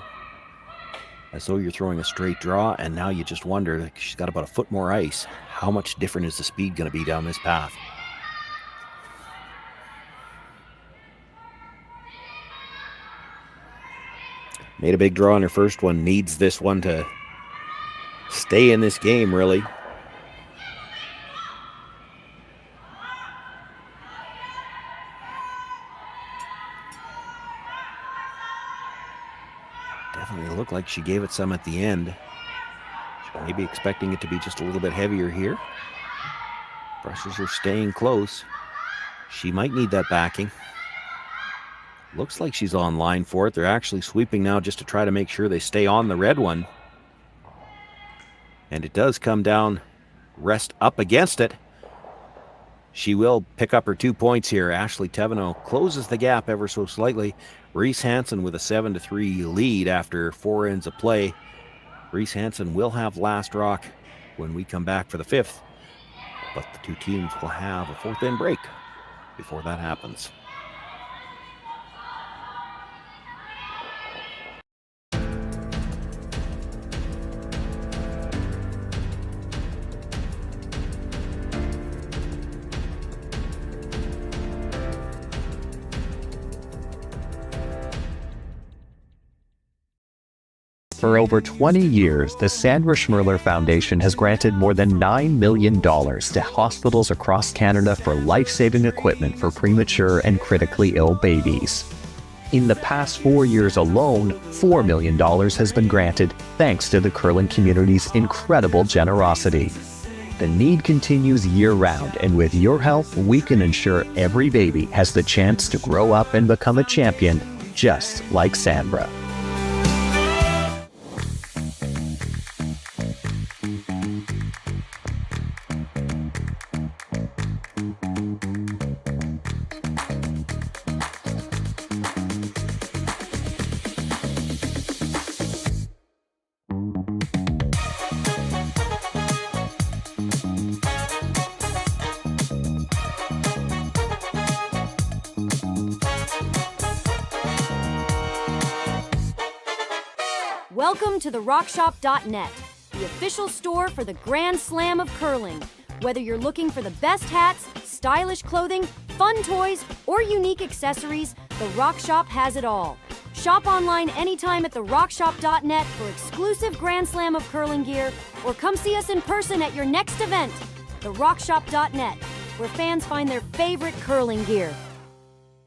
E: as though you're throwing a straight draw, and now you just wonder, like, she's got about a foot more ice. How much different is the speed going to be down this path? Made a big draw on her first one. Needs this one to stay in this game, really. Definitely looked like she gave it some at the end. She may be expecting it to be just a little bit heavier here. Brushes are staying close. She might need that backing. Looks like she's on line for it. They're actually sweeping now just to try to make sure they stay on the red one. And it does come down, rest up against it. She will pick up her 2 points here. Ashley Thevenot closes the gap ever so slightly. Reese Hansen with a 7-3 lead after 4 ends of play. Reese Hansen will have last rock when we come back for the 5th. But the 2 teams will have a 4th end break before that happens.
N: For over 20 years, the Sandra Schmirler Foundation has granted more than $9 million to hospitals across Canada for life-saving equipment for premature and critically ill babies. In the past 4 years alone, $4 million has been granted thanks to the curling community's incredible generosity. The need continues year-round, and with your help, we can ensure every baby has the chance to grow up and become a champion, just like Sandra.
O: Welcome to therockshop.net, the official store for the Grand Slam of curling. Whether you're looking for the best hats, stylish clothing, fun toys, or unique accessories, The Rock Shop has it all. Shop online anytime at therockshop.net for exclusive Grand Slam of curling gear, or come see us in person at your next event. therockshop.net, where fans find their favorite curling gear.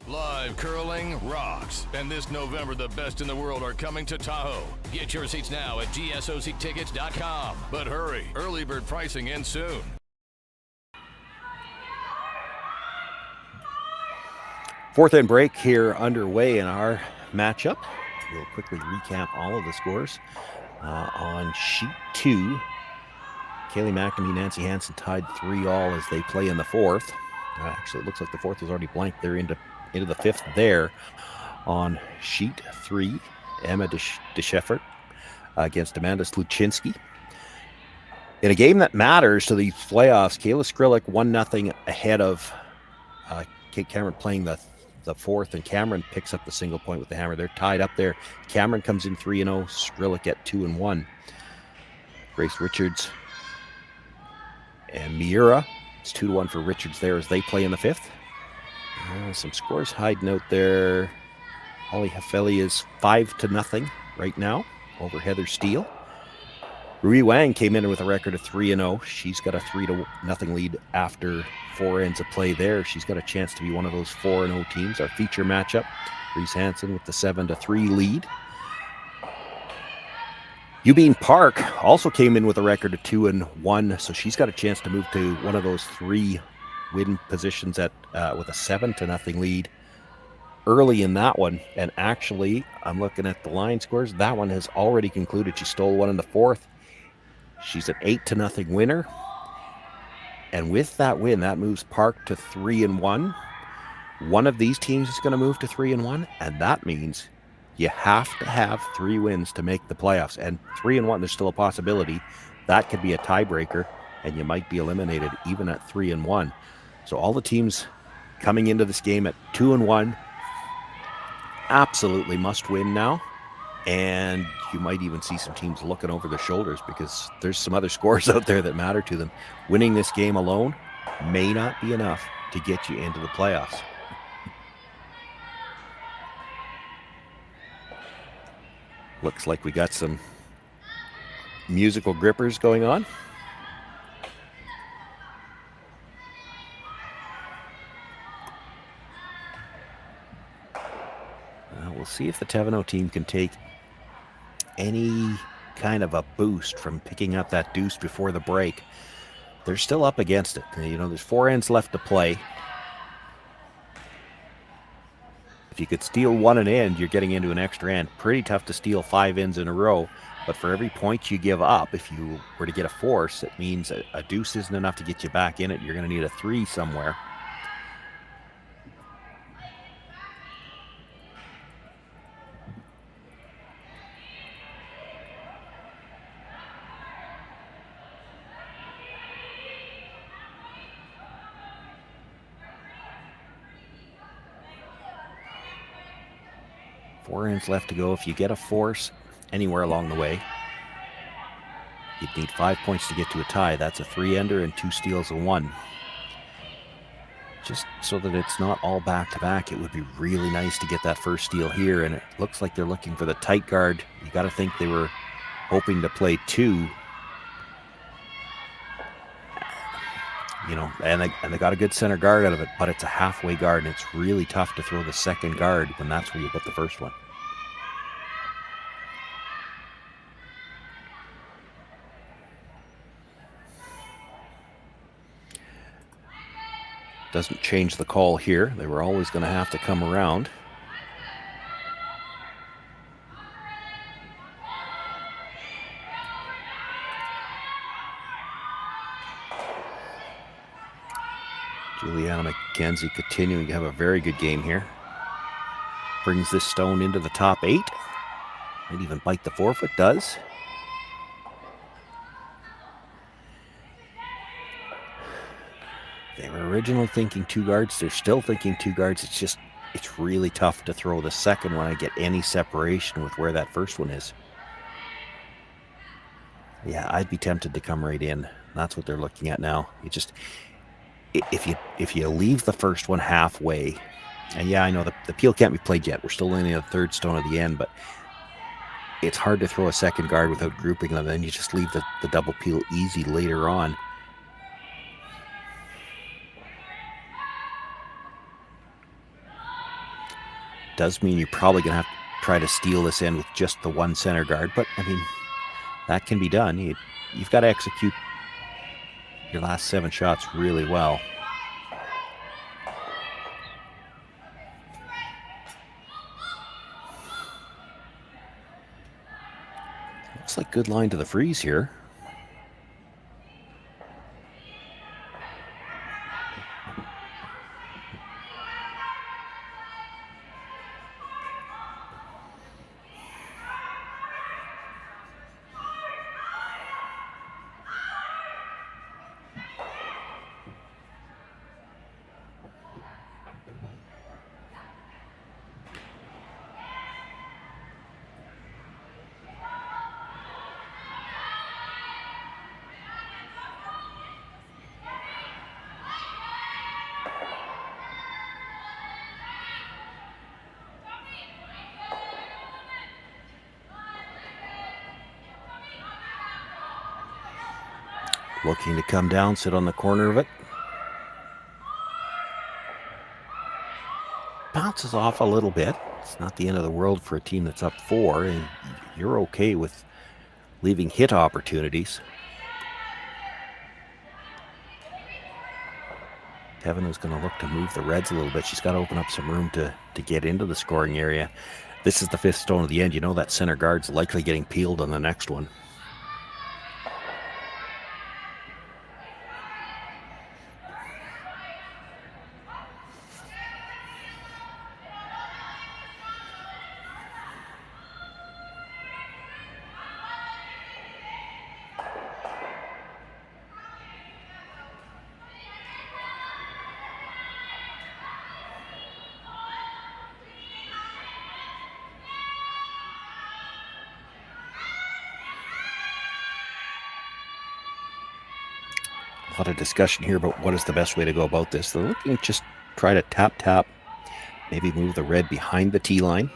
D: Live curling rocks. And this November, the best in the world are coming to Tahoe. Get your seats now at gsoctickets.com. But hurry, early bird pricing ends soon.
E: Fourth end break here underway in our matchup. We'll quickly recap all of the scores. On sheet 2, Kaylee McNamee, Nancy Hansen tied 3-all as they play in the 4th. Actually, it looks like the 4th was already blank. They're into the 5th there. On sheet 3, Emma DeSheffert against Amanda Sluchinski. In a game that matters to these playoffs, Kayla Skrillik 1-0 ahead of Kate Cameron playing the 4th, and Cameron picks up the single point with the hammer. They're tied up there. Cameron comes in 3-0, Skrillik at 2-1. Grace Richards and Miura. It's 2-1 for Richards there as they play in the 5th. Some scores hiding out there. Holly Hefeli is 5-0 right now over Heather Steele. Rui Wang came in with a record of 3-0. She's got a 3-0 lead after 4 ends of play there. She's got a chance to be one of those 4-0 teams. Our feature matchup, Reese Hansen with the 7-3 lead. Eubene Park also came in with a record of 2-1, so she's got a chance to move to one of those 3 win positions at with a 7-0 lead early in that one. And actually, I'm looking at the line scores. That one has already concluded. She stole one in the 4th. She's an 8-0 winner. And with that win, that moves Park to 3-1. One of these teams is going to move to 3-1, and that means you have to have 3 wins to make the playoffs. And 3-1, there's still a possibility that could be a tiebreaker, and you might be eliminated even at 3-1. So all the teams coming into this game at 2-1 absolutely must win now. And you might even see some teams looking over their shoulders because there's some other scores out there that matter to them. Winning this game alone may not be enough to get you into the playoffs. Looks like we got some musical grippers going on. We'll see if the Thevenot team can take any kind of a boost from picking up that deuce before the break. They're still up against it. You know, there's 4 ends left to play. If you could steal one an end, you're getting into an extra end. Pretty tough to steal 5 ends in a row. But for every point you give up, if you were to get a force, it means a deuce isn't enough to get you back in it. You're going to need a 3 somewhere. Four ends left to go. If you get a force anywhere along the way, you'd need 5 points to get to a tie. That's a 3-ender and 2 steals and 1. Just so that it's not all back-to-back, it would be really nice to get that first steal here. And it looks like they're looking for the tight guard. You got to think they were hoping to play 2. You know, and they got a good center guard out of it, but it's a halfway guard, and it's really tough to throw the second guard when that's where you put the first one. Doesn't change the call here. They were always going to have to come around. Juliana McKenzie continuing to have a very good game here. Brings this stone into the top 8. Might even bite the forfeit, does. They were originally thinking 2 guards. They're still thinking 2 guards. It's really tough to throw the second one and get any separation with where that first one is. Yeah, I'd be tempted to come right in. That's what they're looking at now. If you leave the first one halfway, and yeah, I know the peel can't be played yet. We're still only at the 3rd stone at the end, but it's hard to throw a second guard without grouping them. Then you just leave the double peel easy later on. Does mean you're probably going to have to try to steal this in with just the 1 center guard, but I mean, that can be done. You've got to execute your last 7 shots really well. Looks like good line to the freeze here. Looking to come down, sit on the corner of it. Bounces off a little bit. It's not the end of the world for a team that's up 4, and you're okay with leaving hit opportunities. Thevenot's going to look to move the Reds a little bit. She's got to open up some room to get into the scoring area. This is the 5th stone of the end. You know that center guard's likely getting peeled on the next one. A lot of discussion here about what is the best way to go about this. They're looking to just try to tap, maybe move the red behind the tee line.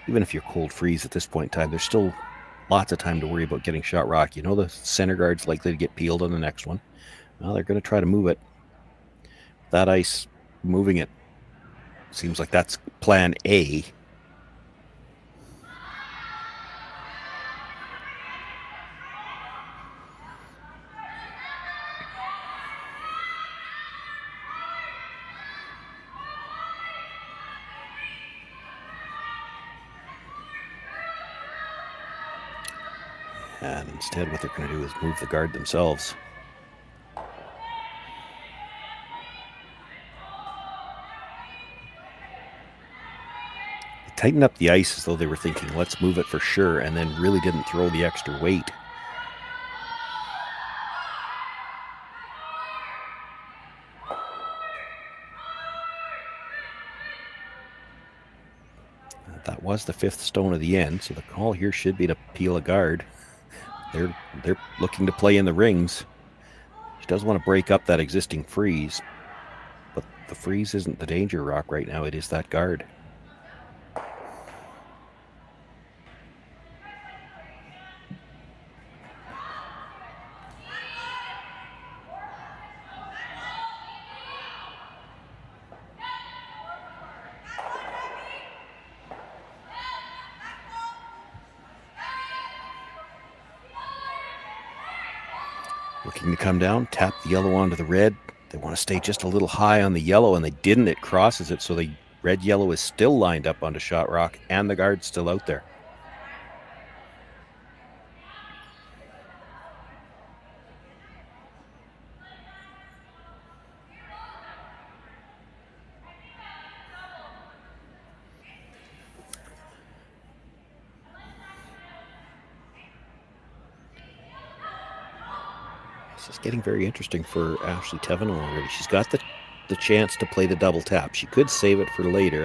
E: Even if you're cold freeze at this point in time, there's still lots of time to worry about getting shot rock. You know the center guard's likely to get peeled on the next one. Well, they're going to try to move it. That ice, moving it, seems like that's plan A. And instead what they're going to do is move the guard themselves. They tightened up the ice as though they were thinking, let's move it for sure, and then really didn't throw the extra weight. That was the 5th stone of the end, so the call here should be to peel a guard. They're looking to play in the rings. She does want to break up that existing freeze, but the freeze isn't the danger rock right now. It is that guard. Looking to come down, tap the yellow onto the red. They want to stay just a little high on the yellow, and they didn't. It crosses it, so the red-yellow is still lined up onto shot rock, and the guard's still out there. This is getting very interesting for Ashley Thevenot already. She's got the chance to play the double tap. She could save it for later.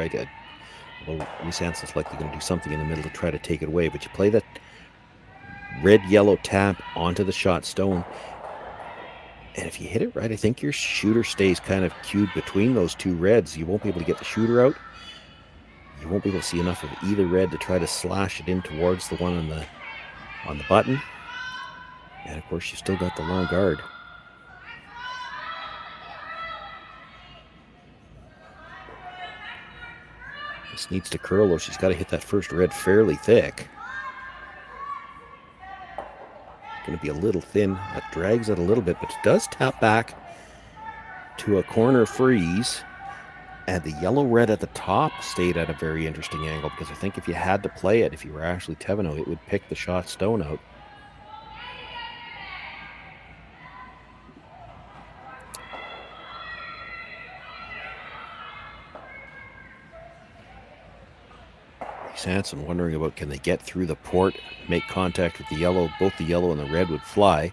E: Although Reese Hansen's likely going to do something in the middle to try to take it away. But you play that red-yellow tap onto the shot stone. And if you hit it right, I think your shooter stays kind of cued between those two reds. You won't be able to get the shooter out. You won't be able to see enough of either red to try to slash it in towards the one on the button. And of course, you still got the long guard. This needs to curl, though. She's got to hit that first red fairly thick. It's going to be a little thin. That drags it a little bit, but it does tap back to a corner freeze. And the yellow-red at the top stayed at a very interesting angle, because I think if you had to play it, if you were Ashley Thevenot, it would pick the shot stone out. Reese Hansen wondering about, can they get through the port, make contact with the yellow. Both the yellow and the red would fly.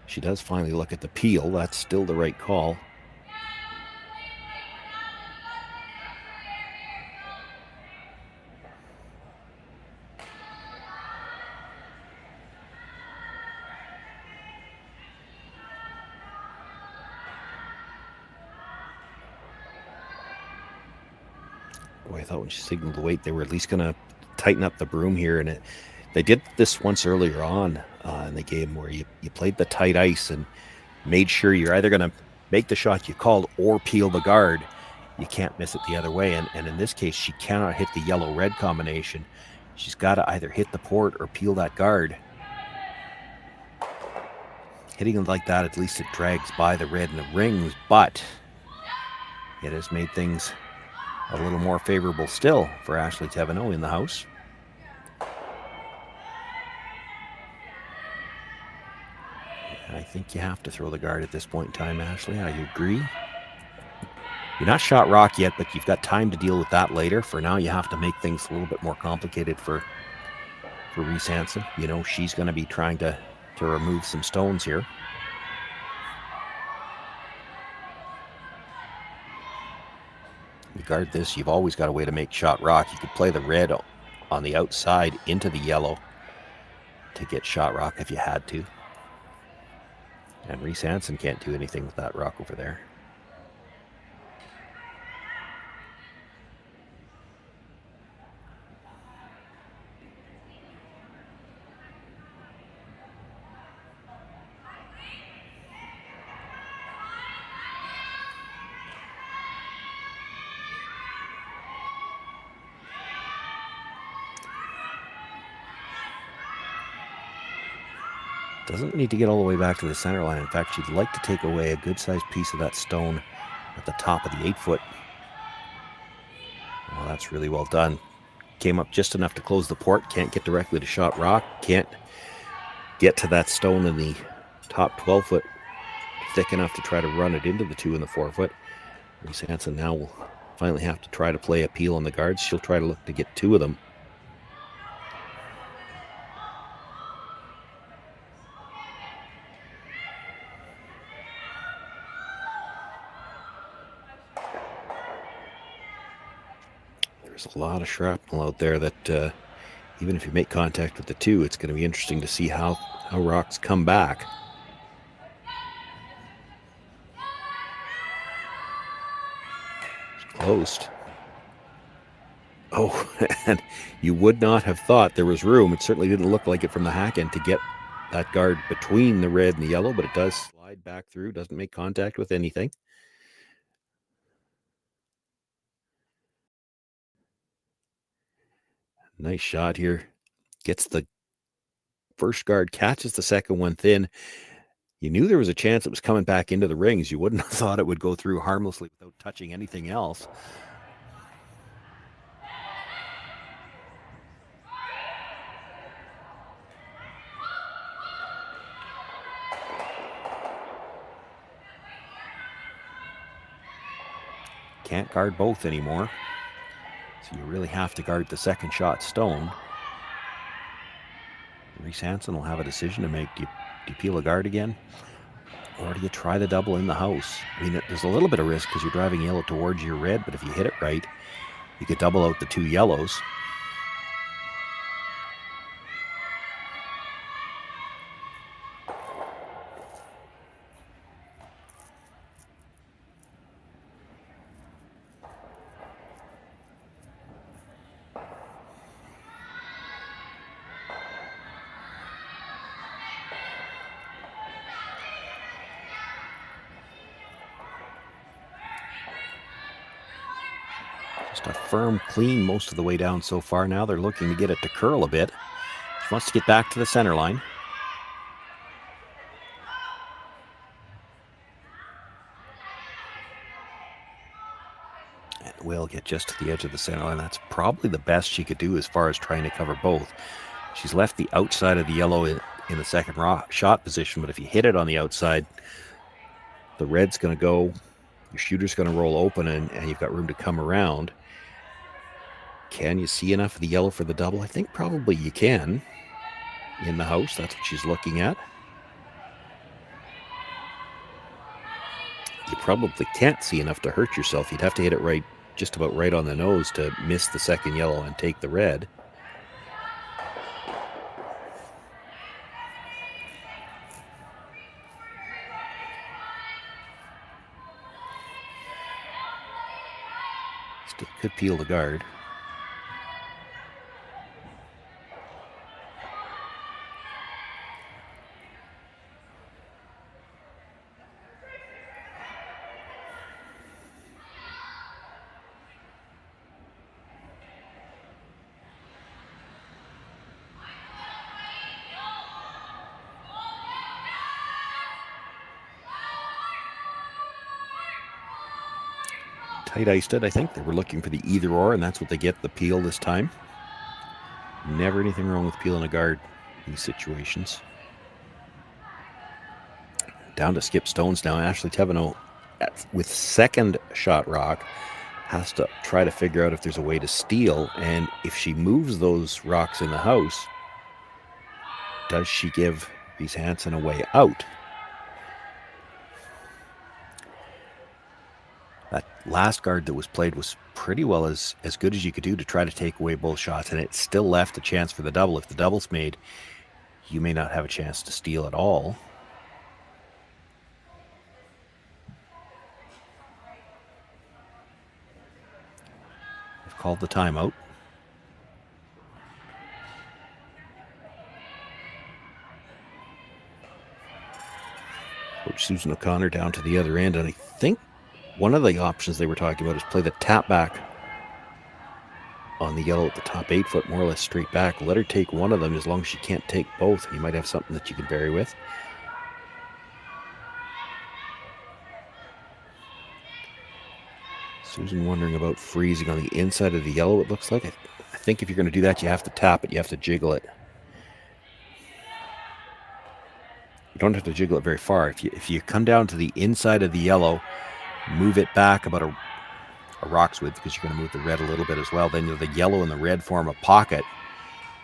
E: She does finally look at the peel. That's still the right call. Boy, I thought when she signaled the weight, they were at least going to tighten up the broom here. And they did this once earlier on in the game where you played the tight ice and made sure you're either going to make the shot you called or peel the guard. You can't miss it the other way. And in this case, she cannot hit the yellow-red combination. She's got to either hit the port or peel that guard. Hitting it like that, at least it drags by the red and the rings, but it has made things a little more favorable still for Ashley Thevenot in the house. I think you have to throw the guard at this point in time, Ashley. I agree. You're not shot rock yet, but you've got time to deal with that later. For now, you have to make things a little bit more complicated for Reese Hansen. You know, she's going to be trying to remove some stones here. You guard this, you've always got a way to make shot rock. You could play the red on the outside into the yellow to get shot rock if you had to. And Reese Hansen can't do anything with that rock over there. Doesn't need to get all the way back to the center line. In fact, she'd like to take away a good-sized piece of that stone at the top of the 8-foot. Well, that's really well done. Came up just enough to close the port. Can't get directly to shot rock. Can't get to that stone in the top 12-foot thick enough to try to run it into the 2 and the 4-foot. Reese Hansen now will finally have to try to play a peel on the guards. She'll try to look to get 2 of them. There's a lot of shrapnel out there that even if you make contact with the 2, it's going to be interesting to see how rocks come back. It's closed. Oh, and you would not have thought there was room. It certainly didn't look like it from the hack end to get that guard between the red and the yellow, but it does slide back through, doesn't make contact with anything. Nice shot here. Gets the first guard, catches the second one thin. You knew there was a chance it was coming back into the rings. You wouldn't have thought it would go through harmlessly without touching anything else. Can't guard both anymore. So you really have to guard the second shot stone. Reese Hansen will have a decision to make. Do you peel a guard again? Or do you try the double in the house? I mean, there's a little bit of risk because you're driving yellow towards your red, but if you hit it right, you could double out the 2 yellows. Just a firm clean most of the way down so far. Now they're looking to get it to curl a bit. She wants to get back to the center line. And will get just to the edge of the center line. That's probably the best she could do as far as trying to cover both. She's left the outside of the yellow in the second shot position, but if you hit it on the outside, the red's going to go, your shooter's going to roll open, and you've got room to come around. Can you see enough of the yellow for the double? I think probably you can in the house. That's what she's looking at. You probably can't see enough to hurt yourself. You'd have to hit it right, just about right on the nose to miss the second yellow and take the red. Still could peel the guard. tight iced it, I think. They were looking for the either or, and that's what they get, the peel this time. Never anything wrong with peeling a guard in these situations. Down to skip stones now. Ashley Thevenot, with second shot rock, has to try to figure out if there's a way to steal, and if she moves those rocks in the house, does she give Reese Hansen a way out? That last guard that was played was pretty well as good as you could do to try to take away both shots, and it still left a chance for the double. If the double's made, you may not have a chance to steal at all. They've called the timeout. Coach Susan O'Connor down to the other end, and I think one of the options they were talking about is play the tap back on the yellow at the top 8 foot, more or less straight back. Let her take one of them as long as she can't take both. You might have something that you can vary with. Susan wondering about freezing on the inside of the yellow, it looks like. I think if you're going to do that, you have to tap it. You have to jiggle it. You don't have to jiggle it very far. If you come down to the inside of the yellow, move it back about a rock's width, because you're going to move the red a little bit as well. Then the yellow and the red form a pocket,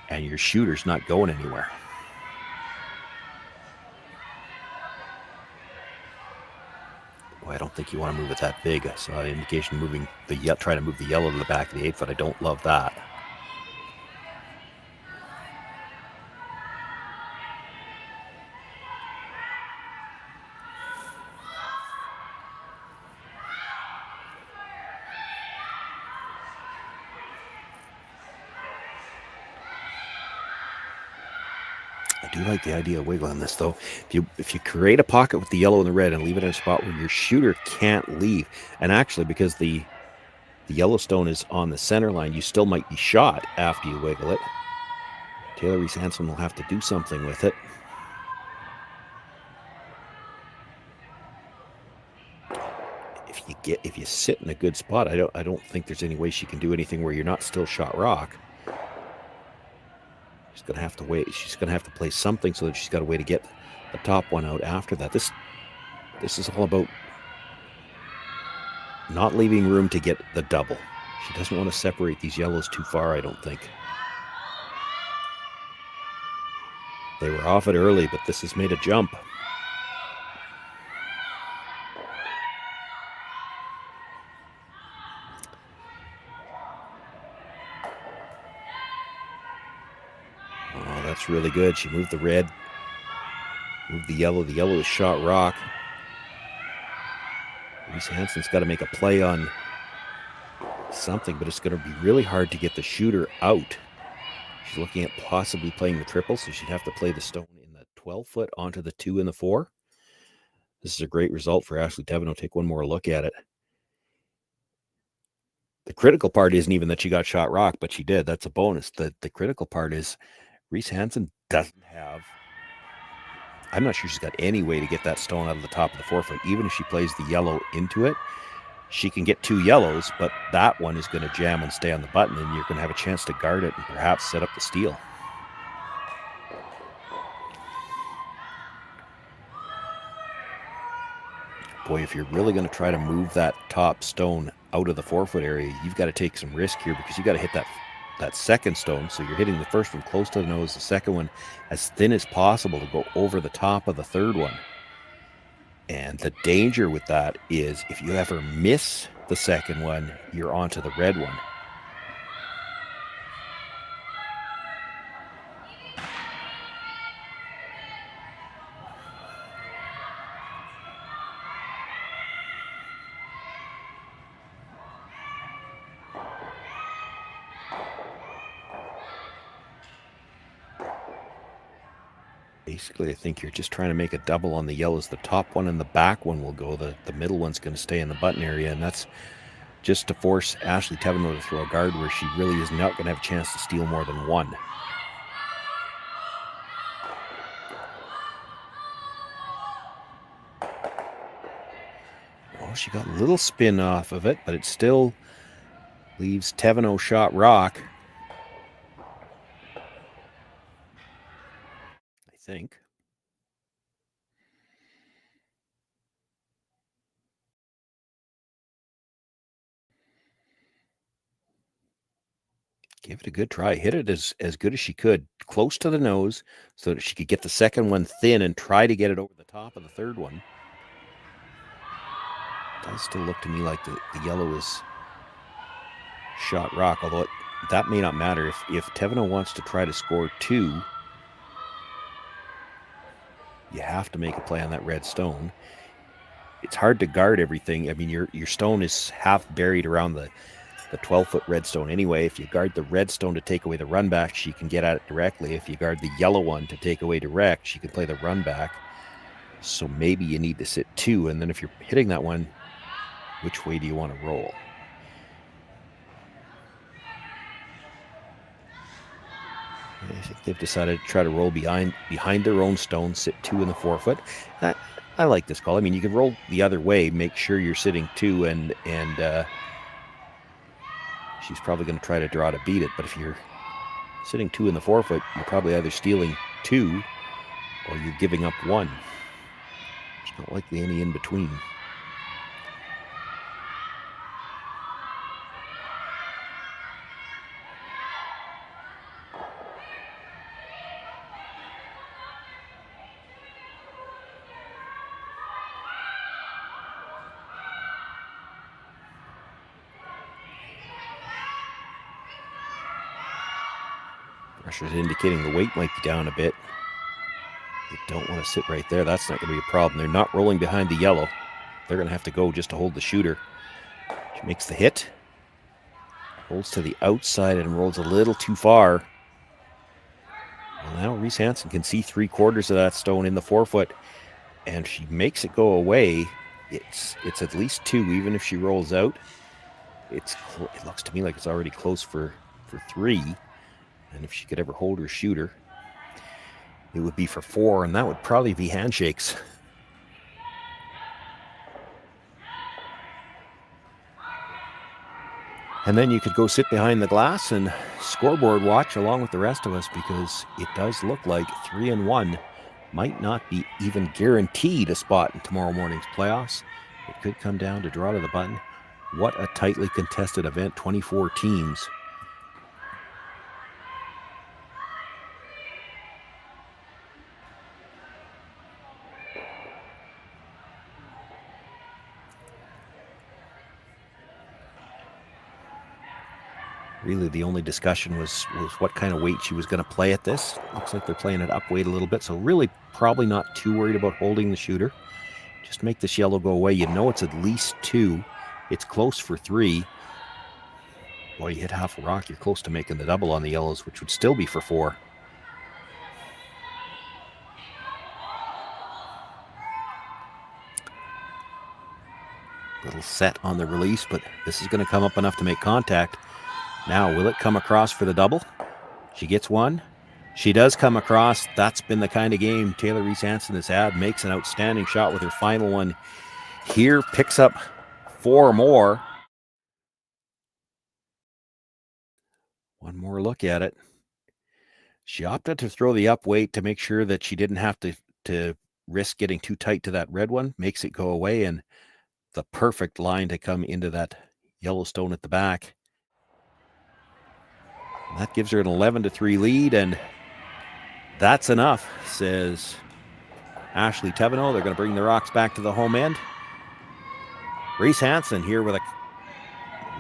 E: and your shooter's not going anywhere. Boy, I don't think you want to move it that big. I saw an indication moving try to move the yellow to the back of the 8 foot. I don't love that. I do like the idea of wiggling this, though. If you create a pocket with the yellow and the red and leave it in a spot where your shooter can't leave, and actually because the Yellowstone is on the center line, you still might be shot after you wiggle it. Taylor Reese Hansen will have to do something with it. If you sit in a good spot, I don't think there's any way she can do anything where you're not still shot rock. She's going to have to wait. She's going to have to play something so that she's got a way to get the top one out after that. This is all about not leaving room to get the double. She doesn't want to separate these yellows too far, I don't think. They were off it early, but this has made a jump. Oh, that's really good. She moved the red, moved the yellow. The yellow is shot rock. Reese Hansen's got to make a play on something, but it's going to be really hard to get the shooter out. She's looking at possibly playing the triple, so she'd have to play the stone in the 12 foot onto the 2 and the 4. This is a great result for Ashley Thevenot. Take one more look at it. The critical part isn't even that she got shot rock, but she did. That's a bonus. The critical part is Reese Hansen doesn't have... I'm not sure she's got any way to get that stone out of the top of the 4 foot. Even if she plays the yellow into it, she can get 2 yellows, but that one is going to jam and stay on the button, and you're going to have a chance to guard it and perhaps set up the steal. Boy, if you're really going to try to move that top stone out of the 4 foot area, you've got to take some risk here, because you got to hit that second stone. So you're hitting the first one close to the nose, the second one as thin as possible to go over the top of the third one. And the danger with that is if you ever miss the second one, you're onto the red one. Basically, I think you're just trying to make a double on the yellows. The top one and the back one will go. The middle one's going to stay in the button area, and that's just to force Ashley Thevenot to throw a guard where she really is not going to have a chance to steal more than one. Oh, Oh, she got a little spin off of it, but it still leaves Thevenot shot rock. I think. Give it a good try. Hit it as good as she could, close to the nose, so that she could get the second one thin and try to get it over the top of the third one. It does still look to me like the yellow is shot rock, although that may not matter. If Thevenot wants to try to score 2, you have to make a play on that red stone. It's hard to guard everything. I mean, your stone is half buried around the 12-foot red stone anyway. If you guard the red stone to take away the run back, she can get at it directly. If you guard the yellow one to take away direct, she can play the run back. So maybe you need to sit 2, and then if you're hitting that one, which way do you want to roll? I think they've decided to try to roll behind their own stone, sit 2 in the 4-foot. I like this call. I mean, you can roll the other way, make sure you're sitting 2, and she's probably going to try to draw to beat it. But if you're sitting 2 in the 4-foot, you're probably either stealing 2 or you're giving up 1. There's not likely any in between. Pressure's indicating the weight might be down a bit. You don't want to sit right there. That's not going to be a problem. They're not rolling behind the yellow. They're going to have to go just to hold the shooter. She makes the hit. Rolls to the outside and rolls a little too far. Well, now Reese Hansen can see 3/4 of that stone in the 4-foot. And she makes it go away. It's at least 2, even if she rolls out. It looks to me like it's already close for 3. And if she could ever hold her shooter, it would be for 4, and that would probably be handshakes. And then you could go sit behind the glass and scoreboard watch along with the rest of us, because it does look like 3-1 might not be even guaranteed a spot in tomorrow morning's playoffs. It could come down to draw to the button. What a tightly contested event, 24 teams. Really, the only discussion was what kind of weight she was going to play at this. Looks like they're playing it up weight a little bit, so really probably not too worried about holding the shooter. Just make this yellow go away. You know it's at least 2. It's close for 3. Boy, you hit half a rock, you're close to making the double on the yellows, which would still be for 4. Little set on the release, but this is going to come up enough to make contact. Now, will it come across for the double? She gets 1. She does come across. That's been the kind of game Taylor Reese Hansen has had. Makes an outstanding shot with her final one here. Picks up 4 more. One more look at it. She opted to throw the up weight to make sure that she didn't have to risk getting too tight to that red one. Makes it go away, and the perfect line to come into that yellow stone at the back. That gives her an 11-3 lead, and that's enough, says Ashley Thevenot. They're going to bring the Rocks back to the home end. Reese Hansen here with a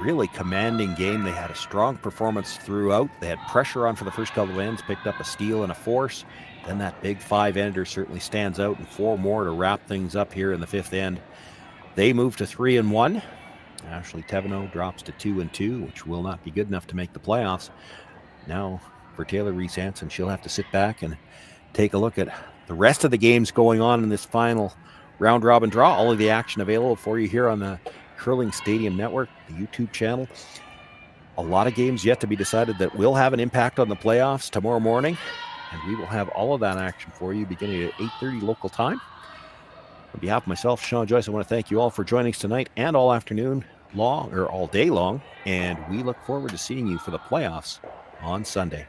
E: really commanding game. They had a strong performance throughout. They had pressure on for the first couple of ends, picked up a steal and a force. Then that big 5-ender certainly stands out, and 4 more to wrap things up here in the 5th end. They move to 3-1. Ashley Thevenot drops to 2-2, which will not be good enough to make the playoffs. Now, for Taylor Reese Hansen, she'll have to sit back and take a look at the rest of the games going on in this final round-robin draw. All of the action available for you here on the Curling Stadium Network, the YouTube channel. A lot of games yet to be decided that will have an impact on the playoffs tomorrow morning, and we will have all of that action for you beginning at 8:30 local time. On behalf of myself, Sean Joyce, I want to thank you all for joining us tonight and all afternoon long, or all day long. And we look forward to seeing you for the playoffs on Sunday.